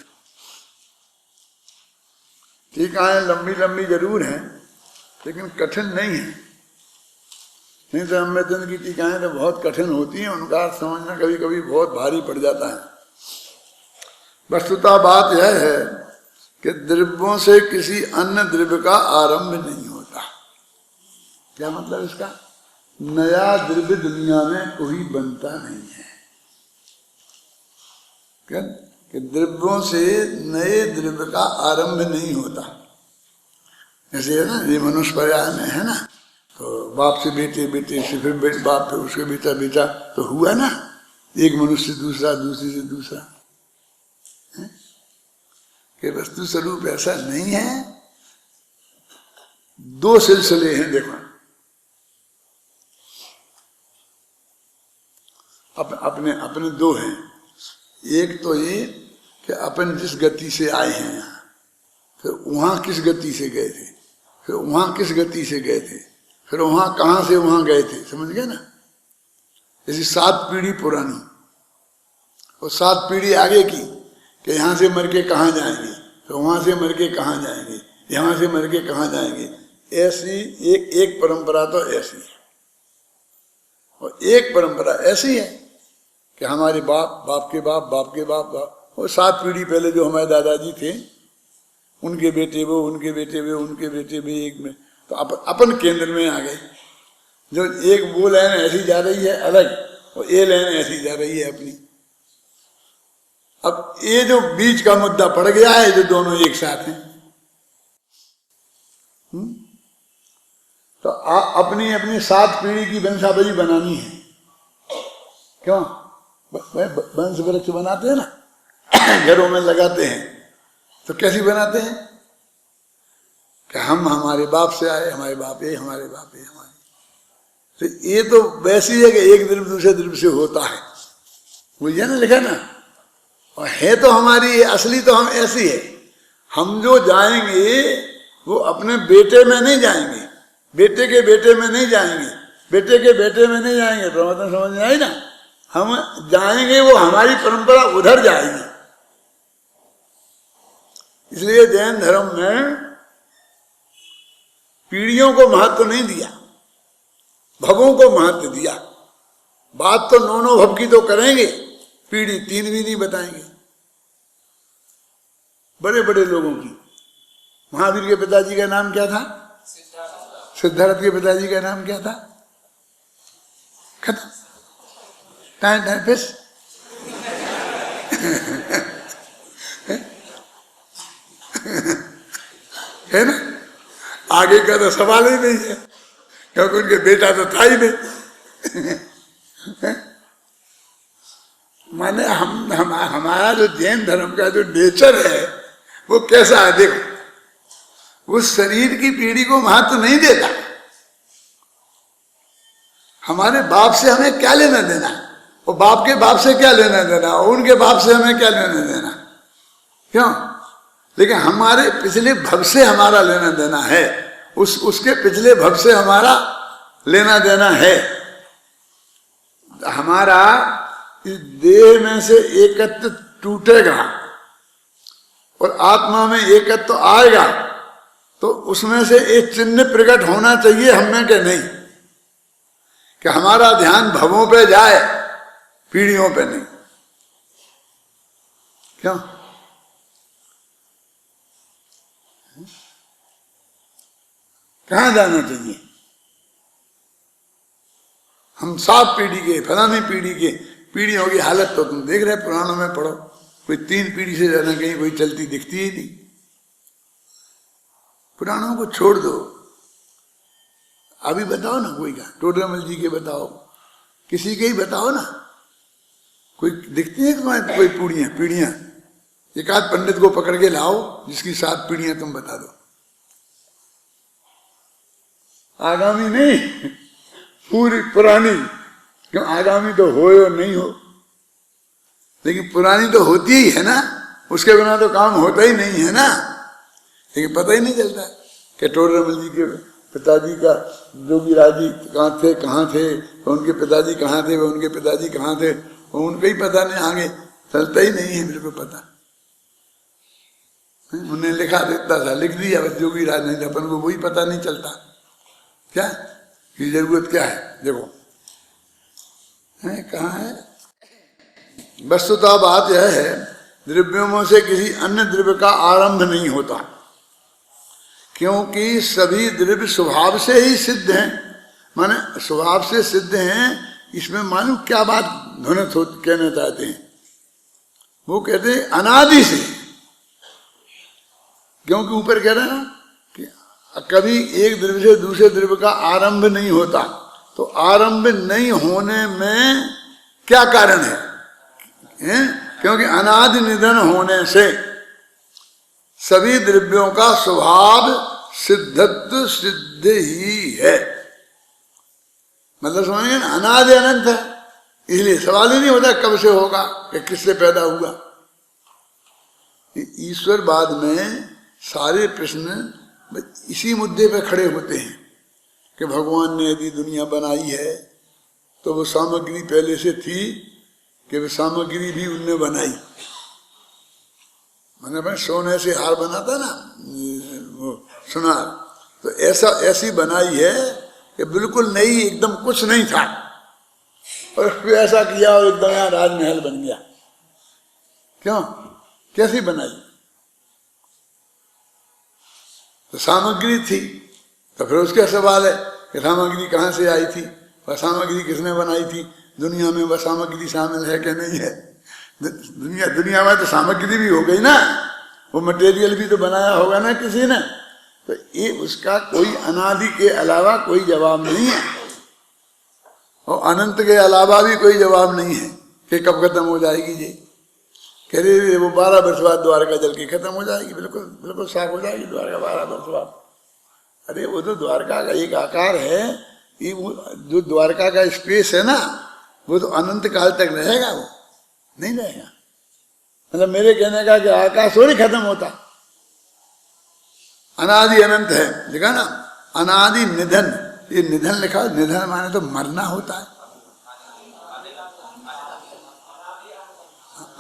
टीकाएं लंबी लंबी जरूर हैं लेकिन कठिन नहीं है। नहीं तो अमृतचंद्र की टीकाएं तो बहुत कठिन होती हैं, उनका अर्थ समझना कभी कभी बहुत भारी पड़ जाता है। वस्तुतः बात यह है कि द्रव्यों से किसी अन्य द्रव्य का आरंभ नहीं होता। क्या मतलब इसका? नया द्रव्य दुनिया में कोई बनता नहीं है। क्या कि द्रव्यों से नए द्रव्य का आरंभ नहीं होता। जैसे है ना, ये मनुष्य पर्याय में है ना, तो बाप से बेटे, बेटे से फिर बाप, फिर उसके बेटा, बेटा, तो हुआ ना, एक मनुष्य से दूसरा, दूसरे से दूसरा। कि वस्तु स्वरूप ऐसा नहीं है। दो सिलसिले हैं, देखो अपने अपने दो हैं। एक तो ये कि अपन जिस गति से आए हैं यहाँ, फिर वहां किस गति से गए थे, फिर वहां किस गति से गए थे, फिर वहां कहां से वहां गए थे, समझ गए ना? जैसे 7 पीढ़ी पुरानी और 7 पीढ़ी आगे की, कि यहां से मर के कहां जाएंगे, तो वहां से मर के कहां जाएंगे, यहां से मर के कहां जाएंगे। ऐसी एक परंपरा तो ऐसी है, और एक परंपरा ऐसी है कि हमारे बाप, बाप के बाप, बाप के बाप, बाप, और 7 पीढ़ी पहले जो हमारे दादाजी थे, उनके बेटे वो, उनके बेटे वे, उनके बेटे भी, एक में तो अपन केंद्र में आ गए। जो एक वो लाइन ऐसी जा रही है अलग, और ये लाइन ऐसी जा रही है अपनी। अब ये जो बीच का मुद्दा पड़ गया है, जो दोनों एक साथ हैं, तो अपनी अपनी 7 पीढ़ी की वंशावली बनानी है। क्यों? वंश वृक्ष बनाते हैं ना, घरों में लगाते हैं, तो कैसी बनाते हैं कि हम हमारे बाप से आए, हमारे बाप ये, हमारे बाप ये, हमारे। तो ये तो वैसी है कि एक द्रव्य दूसरे द्रव्य से होता है, मुझे ना लिखा ना, और है तो हमारी असली तो हम ऐसी है। हम जो जाएंगे वो अपने बेटे में नहीं जाएंगे, बेटे के बेटे में नहीं जाएंगे, बेटे के बेटे में नहीं जाएंगे। प्रमात्मा समझ में आई ना? हम जाएंगे, वो हमारी परंपरा उधर जाएगी। इसलिए जैन धर्म में पीढ़ियों को महत्व नहीं दिया, भवों को महत्व दिया। बात तो 9 भव की तो करेंगे, पीढ़ी 3 भी नहीं बताएंगे। बड़े बड़े लोगों की, महावीर के पिताजी का नाम क्या था? सिद्धार्थ के पिताजी का नाम क्या था? खत्म, टाइम फिस। है ना? आगे का तो सवाल ही नहीं है, क्योंकि उनके बेटा तो था ही नहीं। माने हमारा जो जैन धर्म का जो नेचर है वो कैसा है? देखो, वो शरीर की पीढ़ी को महत्व नहीं देता। हमारे बाप से हमें क्या लेना देना, और बाप के बाप से क्या लेना देना, और उनके बाप से हमें क्या लेना देना? क्यों? लेकिन हमारे पिछले भव से हमारा लेना देना है, उसके पिछले भव से हमारा लेना देना है। हमारा इस देह में से एकत्व टूटेगा और आत्मा में एकत्व आएगा, तो उसमें से एक चिन्ह प्रकट होना चाहिए हमें के नहीं, कि हमारा ध्यान भवों पे जाए, पीढ़ियों पे नहीं। क्यों? कहां जाना चाहिए? हम 7 पीढ़ी के, फलानी पीढ़ी के, पीढ़ियों की हालत तो तुम देख रहे, पुराणों में पढ़ो, कोई 3 पीढ़ी से ज्यादा कहीं कोई चलती दिखती ही नहीं। पुराणों को छोड़ दो, अभी बताओ ना, कोई का टोडरमल जी के बताओ, किसी के ही बताओ ना, कोई दिखती है तुम्हारे कोई पीढ़ियां? एक आध पंडित को पकड़ के लाओ जिसकी 7 पीढ़ियां तुम बता दो। आगामी नहीं, पूरी पुरानी। क्यों? आगामी तो हो या नहीं हो, लेकिन पुरानी तो होती ही है ना, उसके बिना तो काम होता ही नहीं है ना। लेकिन पता ही नहीं चलता कि टोडरमल जी के पिताजी का जोगीराज जी कहाँ थे, उनके पिताजी कहाँ थे, उनके पिताजी कहाँ थे, उनको ही पता नहीं, आगे चलता ही नहीं है मेरे को पता। उन्हें लिखा देता था, लिख दिया बस जोगीराज, नहीं अपन को वही पता नहीं चलता क्या की जरूरत क्या है। देखो कहाँ है, वस्तुतः बात यह है द्रव्यों से किसी अन्य द्रव्य का आरंभ नहीं होता, क्योंकि सभी द्रव्य स्वभाव से ही सिद्ध हैं, माने स्वभाव से सिद्ध हैं। इसमें मालूम क्या बात ध्वनित हो कहना चाहते हैं, वो कहते हैं अनादि से, क्योंकि ऊपर कह रहे हैं ना कि कभी एक द्रव्य से दूसरे द्रव्य का आरंभ नहीं होता, तो आरंभ नहीं होने में क्या कारण है? क्योंकि अनादि निधन होने से सभी द्रव्यों का स्वभाव सिद्धत्व सिद्ध ही है, मतलब समझिए ना, अनादि अनंत है, इसलिए सवाल ही नहीं होता कब से होगा कि किससे पैदा हुआ। ईश्वरवाद में सारे प्रश्न इसी मुद्दे पर खड़े होते हैं कि भगवान ने यदि दुनिया बनाई है तो वो सामग्री पहले से थी कि वो सामग्री भी उनने बनाई। मैंने भाई सोने से हार बनाता ना वो सुनार, तो ऐसी बनाई है कि बिल्कुल नई, एकदम कुछ नहीं था, और फिर ऐसा किया और एकदम यहाँ राजमहल बन गया। क्यों, कैसी बनाई? तो सामग्री थी, तो फिर उसका सवाल है कि सामग्री कहाँ से आई थी, वह सामग्री किसने बनाई थी, दुनिया में वह सामग्री शामिल है कि नहीं है? दुनिया में तो सामग्री भी हो गई ना, वो मटेरियल भी तो बनाया होगा ना किसी ने, तो ये उसका कोई अनादि के अलावा कोई जवाब नहीं है, और अनंत के अलावा भी कोई जवाब नहीं है कि कब खत्म हो जाएगी जी। कह रहे वो 12 वर्ष बाद द्वारका जल के खत्म हो जाएगी, बिल्कुल बिल्कुल साफ हो जाएगी द्वारका 12 वर्ष बाद। अरे वो तो द्वारका का एक आकार है, ये जो द्वारका का स्पेस है ना, वो तो अनंत काल तक रहेगा, वो नहीं रहेगा। मतलब मेरे कहने का कि आकाश थोड़ी खत्म होता, अनादि अनंत है, लिखा ना अनादि निधन, ये निधन लिखा, निधन माने तो मरना होता है।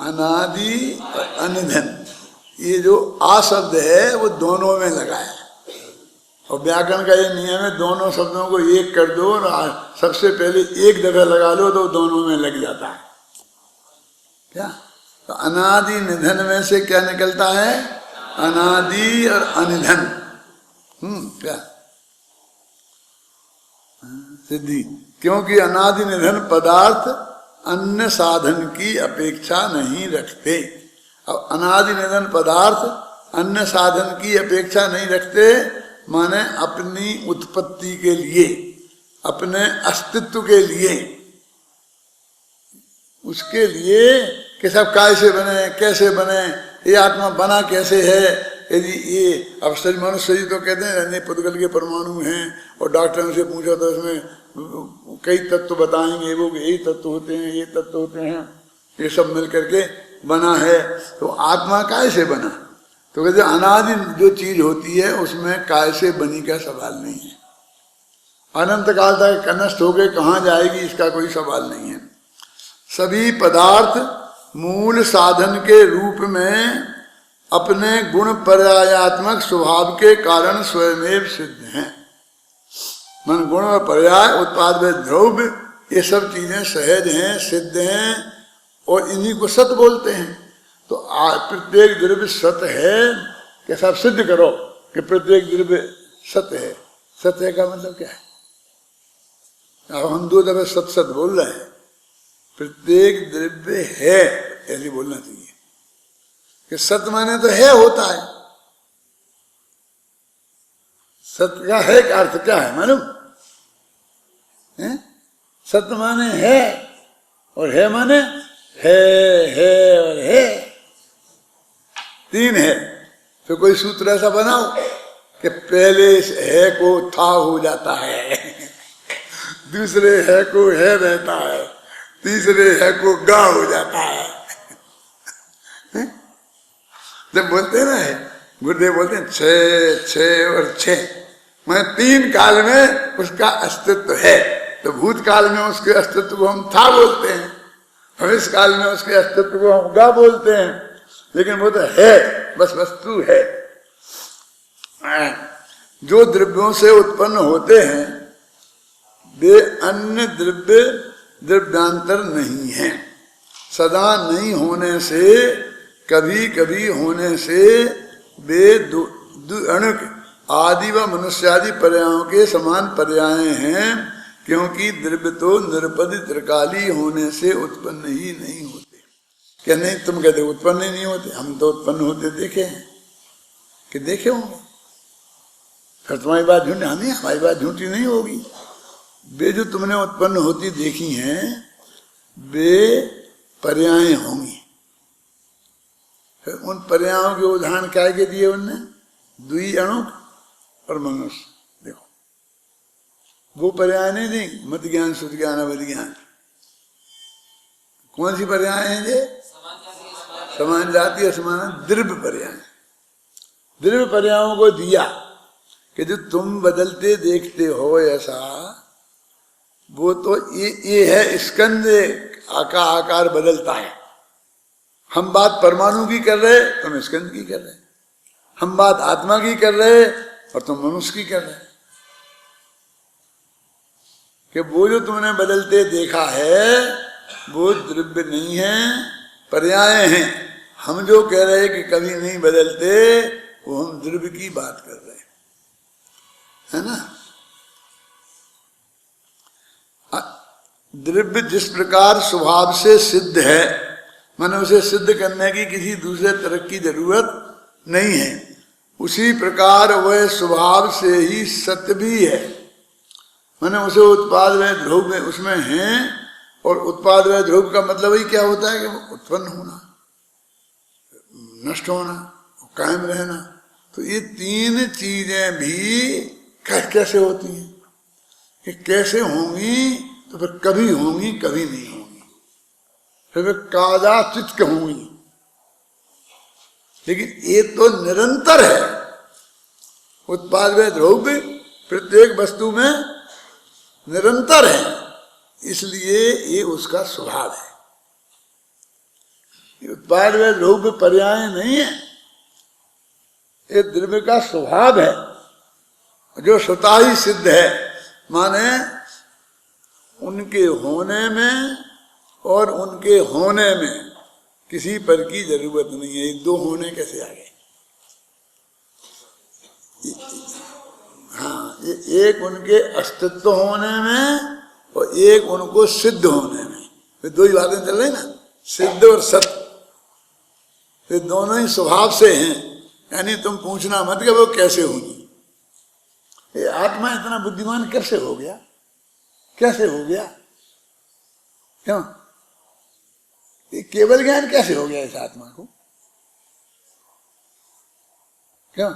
अनादि और अनिधन, ये जो आ शब्द है वो दोनों में लगा है, और व्याकरण का ये नियम है दोनों शब्दों को एक कर दो और सबसे पहले एक दफा लगा लो तो दोनों में लग जाता है। क्या? तो अनादि निधन में से क्या निकलता है? अनादि और अनिधन। क्या सिद्धि? क्योंकि अनादि निधन पदार्थ अन्य साधन की अपेक्षा नहीं रखते। अब अनादि निधन पदार्थ अन्य साधन की अपेक्षा नहीं रखते, माने अपनी उत्पत्ति के लिए, अपने अस्तित्व के लिए, उसके लिए कि सब कैसे बने, कैसे बने, ये आत्मा बना कैसे है। यदि ये अब शरीर मनुष्य शरीर तो कहते हैं पुद्गल के परमाणु हैं, और डॉक्टर से पूछा तो उसमें कई तत्व बताएंगे, वो यही तत्व होते हैं, ये तत्व होते हैं, ये सब मिल करके बना है। तो आत्मा कैसे बना? तो कहते अनादि जो चीज होती है उसमें कैसे बनी का सवाल नहीं है, अनंत काल तक नष्ट होकर कहाँ जाएगी इसका कोई सवाल नहीं है। सभी पदार्थ मूल साधन के रूप में अपने गुण पर्यायात्मक स्वभाव के कारण स्वयमेव सिद्ध हैं। मन गुण और पर्याय उत्पाद व द्रव्य ये सब चीजें सहज हैं, सिद्ध हैं, और इन्हीं को सत बोलते हैं। तो प्रत्येक द्रव्य सत है कि सब सिद्ध करो कि प्रत्येक द्रव्य सत्य है। सत्य का मतलब क्या है? अब हम 2 दफे सत सत बोल रहे हैं, प्रत्येक द्रव्य है ऐसे बोलना चाहिए कि सत्य माने तो है होता है। सत्य का है का अर्थ क्या है मालूम है? सत्य माने है, और है माने है और है, 3 है। तो कोई सूत्र ऐसा बनाओ कि पहले है को था हो जाता है, दूसरे है को है रहता है, तीसरे है को गा हो जाता है। जब बोलते हैं ना गुरुदेव बोलते हैं 6 6 और 6, मैं 3 काल में उसका अस्तित्व है। तो भूतकाल में उसके अस्तित्व को हम था बोलते हैं, भविष्य काल में उसके अस्तित्व को हम गा बोलते हैं, लेकिन वो तो है, बस वस्तु है। जो द्रव्यों से उत्पन्न होते हैं वे अन्य द्रव्यांतर नहीं है। सदा नहीं होने से, कभी कभी होने से वे अणुक आदि व मनुष्यादि पर्यायों के समान पर्याय हैं, क्योंकि द्रव्य तो निरपद त्रिकाली होने से उत्पन्न ही नहीं होते। क्या नहीं, तुम कहते उत्पन्न ही नहीं होते, हम तो उत्पन्न होते देखे हैं कि देखे होंगे। फिर तुम्हारी बात झूठी, नहीं हमारी बात झूठी नहीं होगी। वे जो तुमने उत्पन्न होती देखी हैं वे पर्याय होंगी। फिर उन पर्यायों के उदाहरण क्या के दिए उनने? द्वि अणुक और मनुष्य। देखो वो पर्याय नहीं दी, मत ज्ञान शुद्ध ज्ञान अवध ज्ञान। कौन सी पर्याय है ये? समान जाति असमान द्रव्य पर्याय। द्रव्य पर्यायों को दिया कि जो तुम बदलते देखते हो ऐसा, वो तो ये है स्कंद का आकार बदलता है। हम बात परमाणु की कर रहे, तुम स्कंद की कर रहे। हम बात आत्मा की कर रहे और तुम मनुष्य की कर रहे। कि वो जो तुमने बदलते देखा है वो द्रव्य नहीं है, पर्याय हैं। हम जो कह रहे हैं कि कभी नहीं बदलते, वो हम द्रव्य की बात कर रहे हैं, है ना। द्रव्य जिस प्रकार स्वभाव से सिद्ध है, माने उसे सिद्ध करने की किसी दूसरे तरह की जरूरत नहीं है, उसी प्रकार वह स्वभाव से ही सत्य भी है। माने उसे उत्पाद व ध्रुव में उसमें है, और उत्पाद व ध्रुव का मतलब ही क्या होता है कि वो उत्पन्न होना, नष्ट होना, कायम रहना। तो ये 3 चीजें भी कैसे होती हैं, कि कैसे होंगी? तो फिर कभी होंगी, कभी नहीं होंगी, फिर कादाचित होंगी, लेकिन ये तो निरंतर है। उत्पाद व द्रव्य प्रत्येक वस्तु में निरंतर है, इसलिए ये उसका स्वभाव है। उत्पाद व द्रव्य पर्याय नहीं है, ये द्रव्य का स्वभाव है जो स्वतः ही सिद्ध है। माने उनके होने में और उनके होने में किसी पर की जरूरत नहीं है। 2 होने कैसे आ गए? हाँ, एक उनके अस्तित्व होने में और एक उनको सिद्ध होने में, वे 2 ही बातें चल रही ना, सिद्ध और सत्य। वे दोनों ही स्वभाव से हैं, यानी तुम पूछना मत कि वो कैसे होगी। ये आत्मा इतना बुद्धिमान कैसे हो गया? कैसे हो गया? क्यों? ये केवल ज्ञान कैसे हो गया इस आत्मा को? क्यों?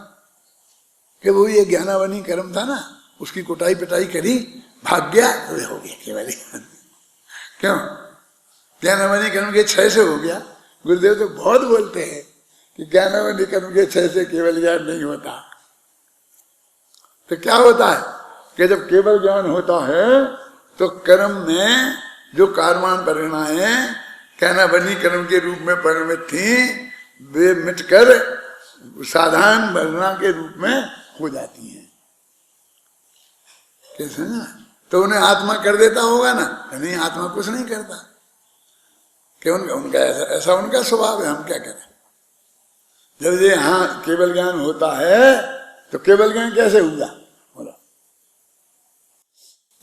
कि वो ये ज्ञानावनी कर्म था ना, उसकी कुटाई पिटाई करी, भाग गया, तो हो गया केवल ज्ञान। क्यों? ज्ञानावनी कर्म के 6 से हो गया। गुरुदेव तो बहुत बोलते हैं कि ज्ञानावनी कर्म के 6 से केवल ज्ञान नहीं होता। तो क्या होता है कि जब केवल ज्ञान होता है तो कर्म में जो कार्यान्वयन परिणामें ज्ञानावनी कर्म के रूप में परिणमित थी, वे मिटकर साधारण वर्णा के रूप में हो जाती हैं। कैसे ना? तो उन्हें आत्मा कर देता होगा ना? नहीं, आत्मा कुछ नहीं करता। कि उनका ऐसा उनका स्वभाव है, हम क्या करें। जब ये हाँ केवल ज्ञान होता है तो केवल ज्ञान कैसे हुआ? बोला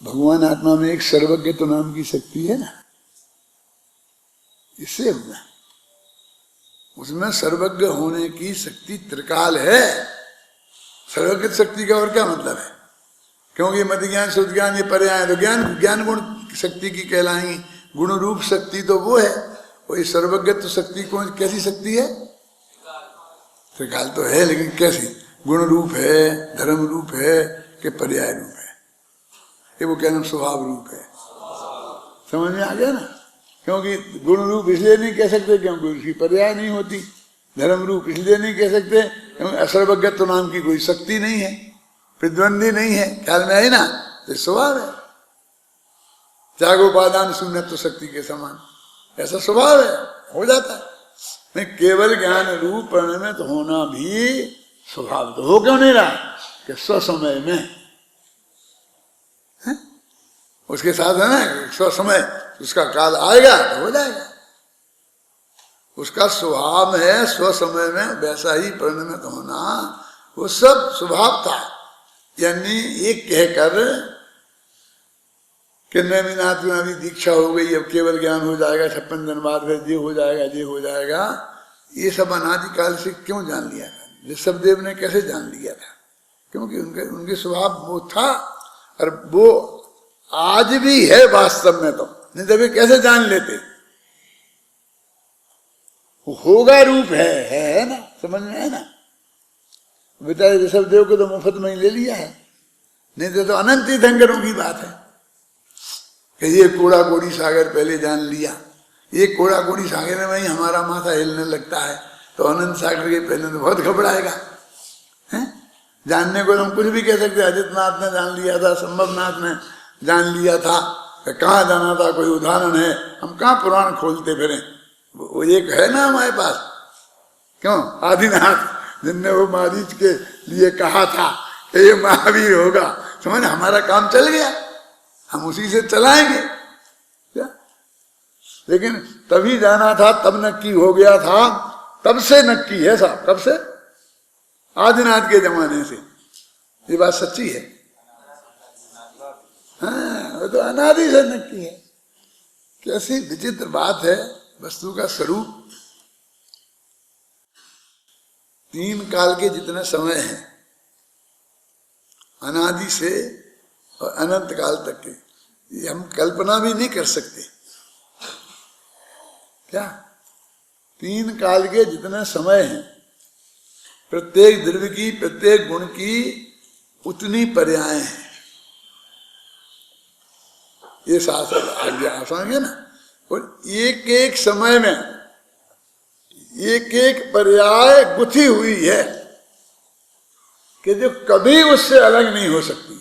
भगवान आत्मा में एक सर्वज्ञ तो नाम की शक्ति है ना, इससे हुआ। उसमें सर्वज्ञ होने की शक्ति त्रिकाल है। सर्वज्ञ शक्ति का और क्या मतलब है? क्योंकि मत ज्ञान शुद्ध ज्ञान ये पर्याय, तो ज्ञान गुण शक्ति की कहलाएंगी। गुण रूप शक्ति तो वो है, वही सर्वज्ञत्व शक्ति कौन कैसी शक्ति है? त्रिकाल तो है, लेकिन कैसी? गुण रूप है, धर्म रूप है कि पर्याय रूप है? ये वो कहना स्वभाव रूप है। समझ में आ गया ना? क्योंकि गुण रूप इसलिए नहीं कह सकते क्योंकि उसकी पर्याय नहीं होती। धर्म रूप इसलिए नहीं कह सकते क्योंकि असर्वज्ञत्व नाम की कोई शक्ति नहीं है। प्रतिद्वंदी नहीं है, ख्याल में आई ना, तो स्वभाव है। त्यागोपादान शून्यत्व शक्ति के समान ऐसा स्वभाव है, हो जाता है। नहीं, केवल ज्ञान रूप परिणमित होना भी स्वभाव तो हो क्यों नहीं रहा कि स्वसमय में है? उसके साथ है ना स्वसमय, उसका काल आएगा तो हो जाएगा। उसका स्वभाव है स्वसमय में वैसा ही परिणमित होना, वो सब स्वभाव था। यानी एक कहकर कि नैमिनाथ में अभी दीक्षा हो गई, अब केवल ज्ञान हो जाएगा, 56 दिन बाद फिर ये हो जाएगा, ये हो जाएगा, ये सब अनादिकाल से क्यों जान लिया था? ऋषभदेव ने कैसे जान लिया था? क्योंकि उनके स्वभाव वो था, और वो आज भी है वास्तव में। तो नहीं तो वे कैसे जान लेते? वो होगा रूप है ना, समझ में है ना। बेचारे ऋषभदेव को तो मुफ्त में ही ले लिया है, नहीं तो अनंत तीर्थंकरों की बात है कि ये कोड़ा कोड़ी सागर पहले जान लिया। ये कोड़ा कोड़ी सागर में ही हमारा माथा हिलने लगता है, तो अनंत सागर के पहले तो बहुत घबराएगा है। जानने को हम कुछ भी कह सकते, अजितनाथ ने जान लिया था, संभवनाथ ने जान लिया था, कहाँ जाना था कोई उदाहरण है? हम कहाँ पुराण खोलते फिरें? वो एक है ना हमारे पास, क्यों? आदिनाथ जिनने वो मारीच के लिए कहा था कि ये महावीर होगा, समझ, हमारा काम चल गया, हम उसी से चलाएंगे क्या? लेकिन तभी जाना था, तब नक्की हो गया था, तब से नक्की है साहब। कब से? आदिनाथ के जमाने से। ये बात सच्ची है। हाँ, वो तो अनादि से नक्की है। कैसी विचित्र बात है। वस्तु का स्वरूप तीन काल के जितने समय हैं, अनादि से और अनंत काल तक के, ये हम कल्पना भी नहीं कर सकते। क्या? तीन काल के जितने समय हैं, प्रत्येक द्रव्य की, प्रत्येक गुण की उतनी पर्याय हैं। ये शास्त्र आज्ञा आसान है ना। और एक एक समय में एक एक पर्याय गुथी हुई है कि जो कभी उससे अलग नहीं हो सकती।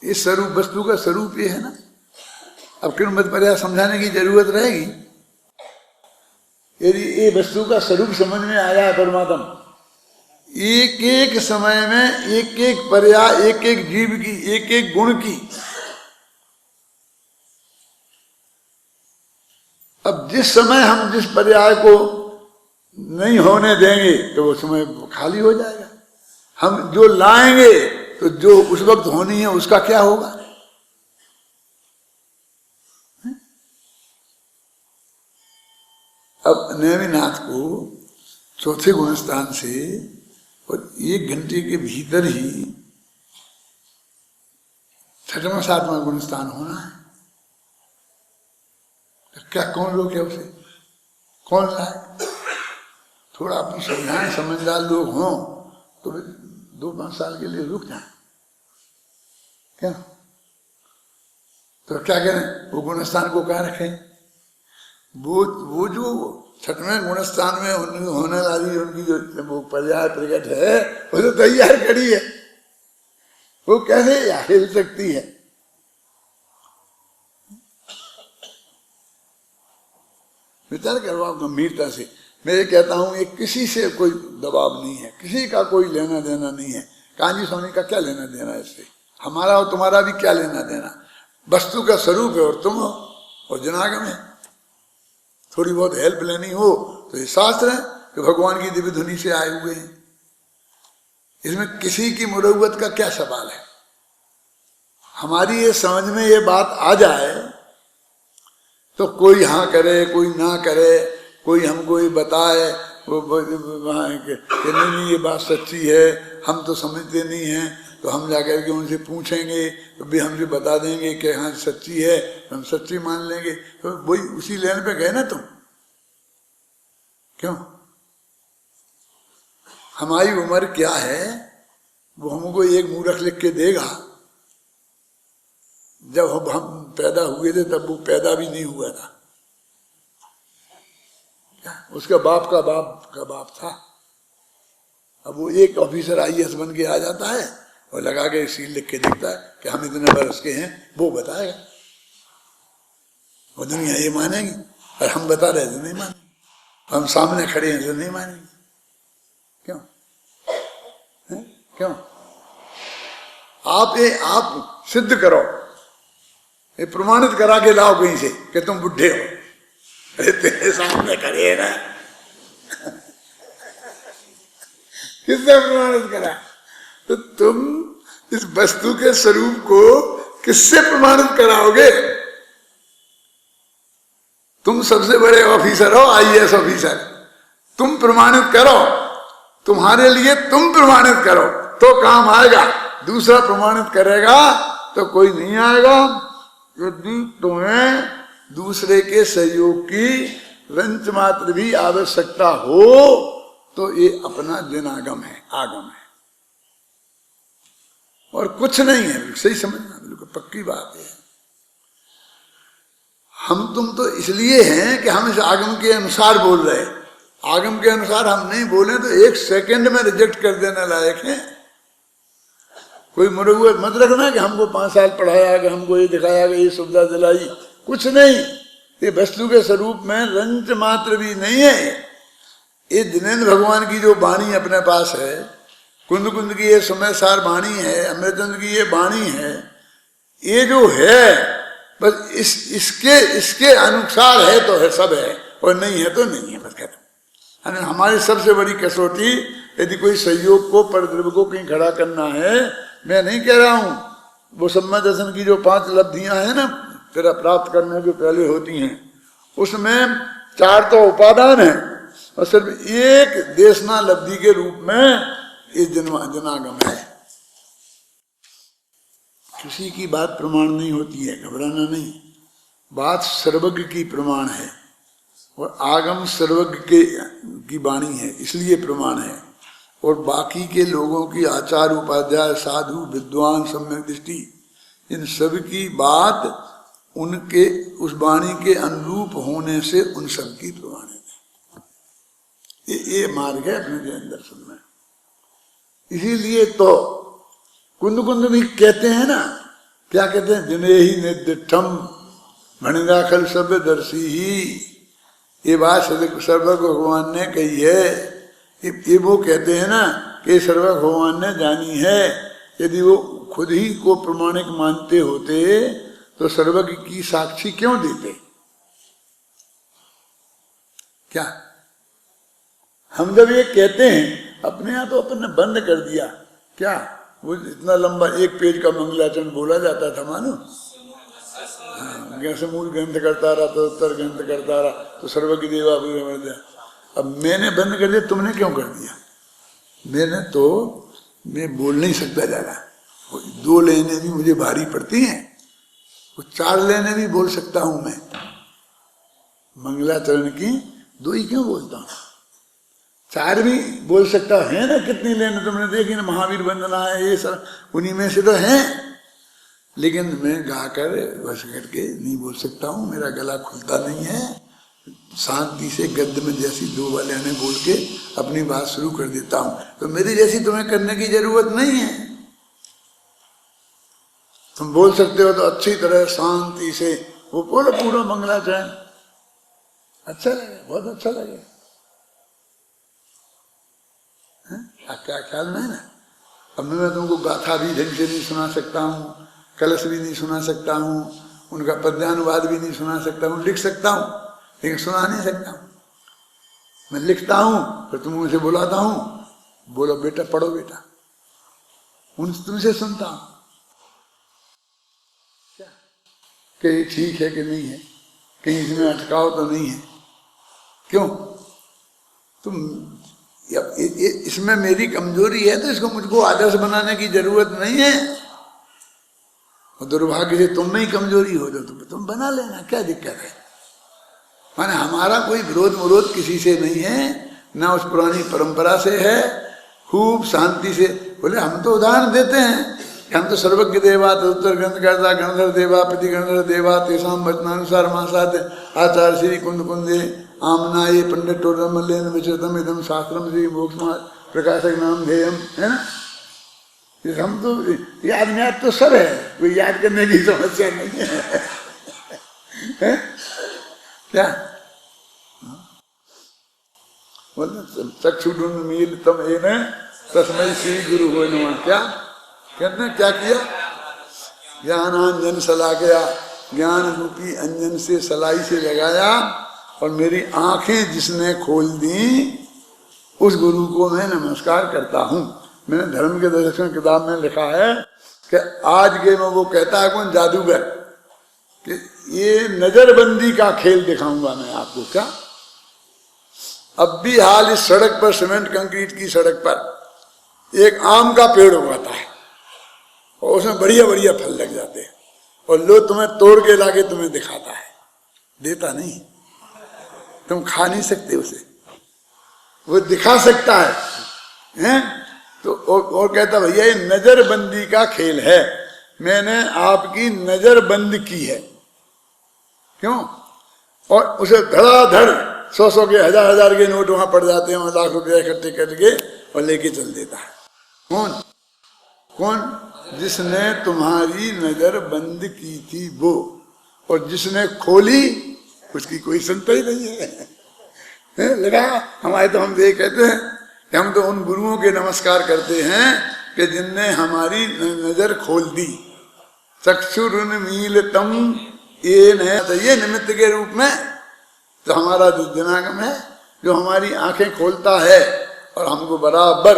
ये स्वरूप, वस्तु का स्वरूप ये है ना। अब क्यों मत पर्याय समझाने की जरूरत रहेगी? यदि ये वस्तु का स्वरूप समझ में आया है परमात्मा, एक एक समय में एक एक पर्याय, एक एक जीव की, एक एक गुण की। अब जिस समय हम जिस पर्याय को नहीं होने देंगे तो वो समय खाली हो जाएगा। हम जो लाएंगे तो जो उस वक्त होनी है उसका क्या होगा? अब नैमिनाथ को चौथे गुणस्थान से और 1 घंटे के भीतर ही 6वां 7वां गुणस्थान होना है। क्या कौन रोके उसे? कौन लाए? थोड़ा अपनी समझाएं, समझदार लोग हों तो 2-5 साल के लिए रुक जाए। क्या तो क्या करें? वो गुणस्थान को कहाँ रखें? वो जो 6वें गुणस्थान में होने वाली उनकी जो वो पर्याय प्रकट है, वो तो तैयार खड़ी है, वो कैसे हिल सकती है? विचार करो आप गंभीरता से। मैं ये कहता हूं, ये किसी से कोई दबाव नहीं है, किसी का कोई लेना देना नहीं है। कांजी सोनी का क्या लेना देना है इससे? हमारा और तुम्हारा भी क्या लेना देना? वस्तु का स्वरूप है और तुम हो और जनागम है। थोड़ी बहुत हेल्प लेनी हो तो ये शास्त्र है कि भगवान की दिव्य धुनी से आए हुए हैं। इसमें किसी की मुरव्वत का क्या सवाल है? हमारी ये समझ में ये बात आ जाए तो कोई हाँ करे, कोई ना करे, कोई हमको ये बताए वहाँ कि नहीं ये बात सच्ची है, हम तो समझते नहीं हैं, तो हम जाकर के उनसे पूछेंगे तो भी हमसे बता देंगे कि हाँ सच्ची है, हम सच्ची मान लेंगे। तो वही उसी लेन पे गए ना तुम। क्यों? हमारी उम्र क्या है वो हमको एक मूर्ख लिख के देगा। जब हम पैदा हुए थे तब वो पैदा भी नहीं हुआ था। क्या? उसका बाप का बाप का बाप था। अब वो एक ऑफिसर IAS बन के आ जाता है और लगा के सील लिख के देखता है कि हम इतने बरस के हैं, वो बताएगा, वो दुनिया ये मानेगी। और हम बता रहे तो नहीं मानेंगे, हम सामने खड़े हैं तो नहीं मानेंगे। क्यों है? क्यों? आप सिद्ध करो, ये प्रमाणित करा के लाओ कहीं से कि तुम बुढ़े हो। अरे तेरे सामने खड़े है ना, किसने प्रमाणित करा? तो तुम इस वस्तु के स्वरूप को किससे प्रमाणित कराओगे? तुम सबसे बड़े ऑफिसर हो, IAS ऑफिसर, तुम प्रमाणित करो, तुम्हारे लिए तुम प्रमाणित करो तो काम आएगा। दूसरा प्रमाणित करेगा तो कोई नहीं आएगा। यदि तुम्हें दूसरे के सहयोग की रंच मात्र भी आवश्यकता हो तो ये अपना जनागम है, आगम है, और कुछ नहीं है। सही समझना, बिल्कुल पक्की बात है। हम तुम तो इसलिए हैं कि हम इस आगम के अनुसार बोल रहे हैं। आगम के अनुसार हम नहीं बोले तो 1 सेकंड में रिजेक्ट कर देने लायक है। कोई मुरुआ मत रखना कि हमको 5 साल पढ़ाया, कि हमको ये दिखाया, कि ये सुविधा दिलाई, कुछ नहीं। ये वस्तु के स्वरूप में रंच मात्र भी नहीं है। ये दिनेन्द्र भगवान की जो वाणी अपने पास है, कुंद कुंद की ये समय सार वाणी है, अमृतचंद की ये वाणी है, ये जो है बस इसके अनुसार है तो है, सब है, और नहीं है तो नहीं है, बस खत्म। हमारी सबसे बड़ी कसौटी, यदि कोई सहयोग को परद्रव्य को कहीं खड़ा करना है, मैं नहीं कह रहा हूं वो सम्मा दर्शन की जो 5 लब्धियां हैं ना तेरा प्राप्त करने के पहले होती हैं, उसमें 4 तो उपादान है और सिर्फ एक देशना लब्धि के रूप में ये जनागम है। किसी की बात प्रमाण नहीं होती है, घबराना नहीं। बात सर्वज्ञ की प्रमाण है और आगम सर्वज्ञ की वाणी है, इसलिए प्रमाण है। और बाकी के लोगों की आचार उपाध्याय, साधु, विद्वान, सम्यक दृष्टि, इन सब की बात उनके उस वाणी के अनुरूप होने से उन सब की प्रमाणित है। ये मार्ग है अपने जैन दर्शन में। इसीलिए तो कुंद कुंद भी कहते हैं ना, क्या कहते हैं? जिन्हें ही निर्दिठम भणिगा खल सब दर्शी ही। ये बात सर्वज्ञ भगवान ने कही है। ये वो कहते हैं ना कि सर्वज्ञ भगवान ने जानी है। यदि वो खुद ही को प्रमाणिक मानते होते तो सर्वज्ञ की साक्षी क्यों देते? क्या हम जब ये कहते हैं अपने यहाँ तो अपन ने बंद कर दिया क्या? वो इतना लंबा 1 पेज का मंगलाचरण बोला जाता था मानो, जैसे मूल ग्रंथ करता रहा तो उत्तर ग्रंथ करता रहा तो सर्वज्ञ देवा। अब मैंने बंद कर दिया, तुमने क्यों कर दिया? मैं बोल नहीं सकता ज्यादा, 2 लेने भी मुझे भारी पड़ती हैं, वो 4 लेने भी बोल सकता हूं मैं। मंगलाचरण की 2 ही क्यों बोलता हूं, 4 भी बोल सकता है ना। कितनी लेने तुमने देखी ना, महावीर वंदना है, ये सब उन्हीं में से तो है। लेकिन मैं गाकर बस करके नहीं बोल सकता हूँ, मेरा गला खुलता नहीं है। शांति से गद्य में जैसी 2 वाले ने बोल के अपनी बात शुरू कर देता हूँ। तो मेरी जैसी तुम्हें करने की जरूरत नहीं है। तुम बोल सकते हो तो अच्छी तरह शांति से वो बोलो पूरा मंगलाचरण, अच्छा लगे, बहुत अच्छा लगे। क्या ख्याल में है ना? अब मैं तुमको गाथा भी ढंग से नहीं सुना सकता हूँ, कलश भी नहीं सुना सकता हूँ, उनका पद्यानुवाद भी नहीं सुना सकता हूँ। लिख सकता हूँ लेकिन सुना नहीं सकता हूँ। मैं लिखता हूँ फिर तुम मुझे बुलाता हूँ, बोलो बेटा पढ़ो बेटा, तुमसे सुनता हूँ क्या कि ठीक है कि नहीं है, कहीं इसमें अटकाव तो नहीं है। क्यों? तुम इसमें मेरी कमजोरी है तो इसको मुझको आदर्श बनाने की जरूरत नहीं है। और दुर्भाग्य से तुम में ही कमजोरी हो जो तुम बना लेना, क्या दिक्कत है? माने हमारा कोई विरोध किसी से नहीं है, ना उस पुरानी परंपरा से है। खूब शांति से बोले, हम तो उदाहरण देते हैं कि हम तो सर्वज्ञ देवा उत्तर ग्रंथ करता गणधर देवा प्रति गणधर देवा तेसाम वचनानुसार मासात आचार्य श्री कुंद कुंदे आमनाये पंडित टोरमल्लेन विचरतम इदम शास्त्रम श्री मोक्ष प्रकाशक नाम ध्येयम, है ना। हम तो याद में तो सब है, कोई याद करने की समस्या नहीं है, क्या बोलते चक्षुरुन्मीलितम येन तस्मै श्री गुरु हो नमः। क्या कहते, क्या किया, ज्ञानांजन सलाकया, ज्ञान रूपी अंजन से सलाई से लगाया और मेरी आंखें जिसने खोल दी उस गुरु को मैं नमस्कार करता हूँ। मैंने धर्म के दर्शन किताब में लिखा है कि आज के में वो कहता है कौन, जादूगर, कि ये नजरबंदी का खेल दिखाऊंगा मैं आपको। क्या अब भी हाल इस सड़क पर, सीमेंट कंक्रीट की सड़क पर एक आम का पेड़ उगाता है और उसमें बढ़िया बढ़िया फल लग जाते हैं और लोग तुम्हें तोड़ के लाके तुम्हें दिखाता है, देता नहीं, तुम खा नहीं सकते उसे, वो दिखा सकता है, हैं? तो और कहता भैया ये नजरबंदी का खेल है, मैंने आपकी नजर बंद की है। क्यों? और उसे धड़ाधड़ 100 के 1000 के नोट वहां पड़ जाते हैं, लाख रुपया इकट्ठे करके और लेके चल देता है। कौन कौन? जिसने तुम्हारी नजर बंद की थी वो, और जिसने खोली उसकी कोई सुनता ही नहीं है। लगा हमारे तो, हम ये कहते हैं कि हम तो उन गुरुओं के नमस्कार करते हैं कि जिनने हमारी नजर खोल दी। चक्षुरुन्मीलितम येन, तो ये निमित्त के रूप में तो हमारा जो दिनागम है, जो हमारी आंखें खोलता है और हमको बराबर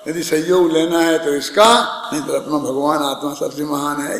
यदि सहयोग लेना है तो इसका, नहीं तो अपना भगवान आत्मा सबसे महान है।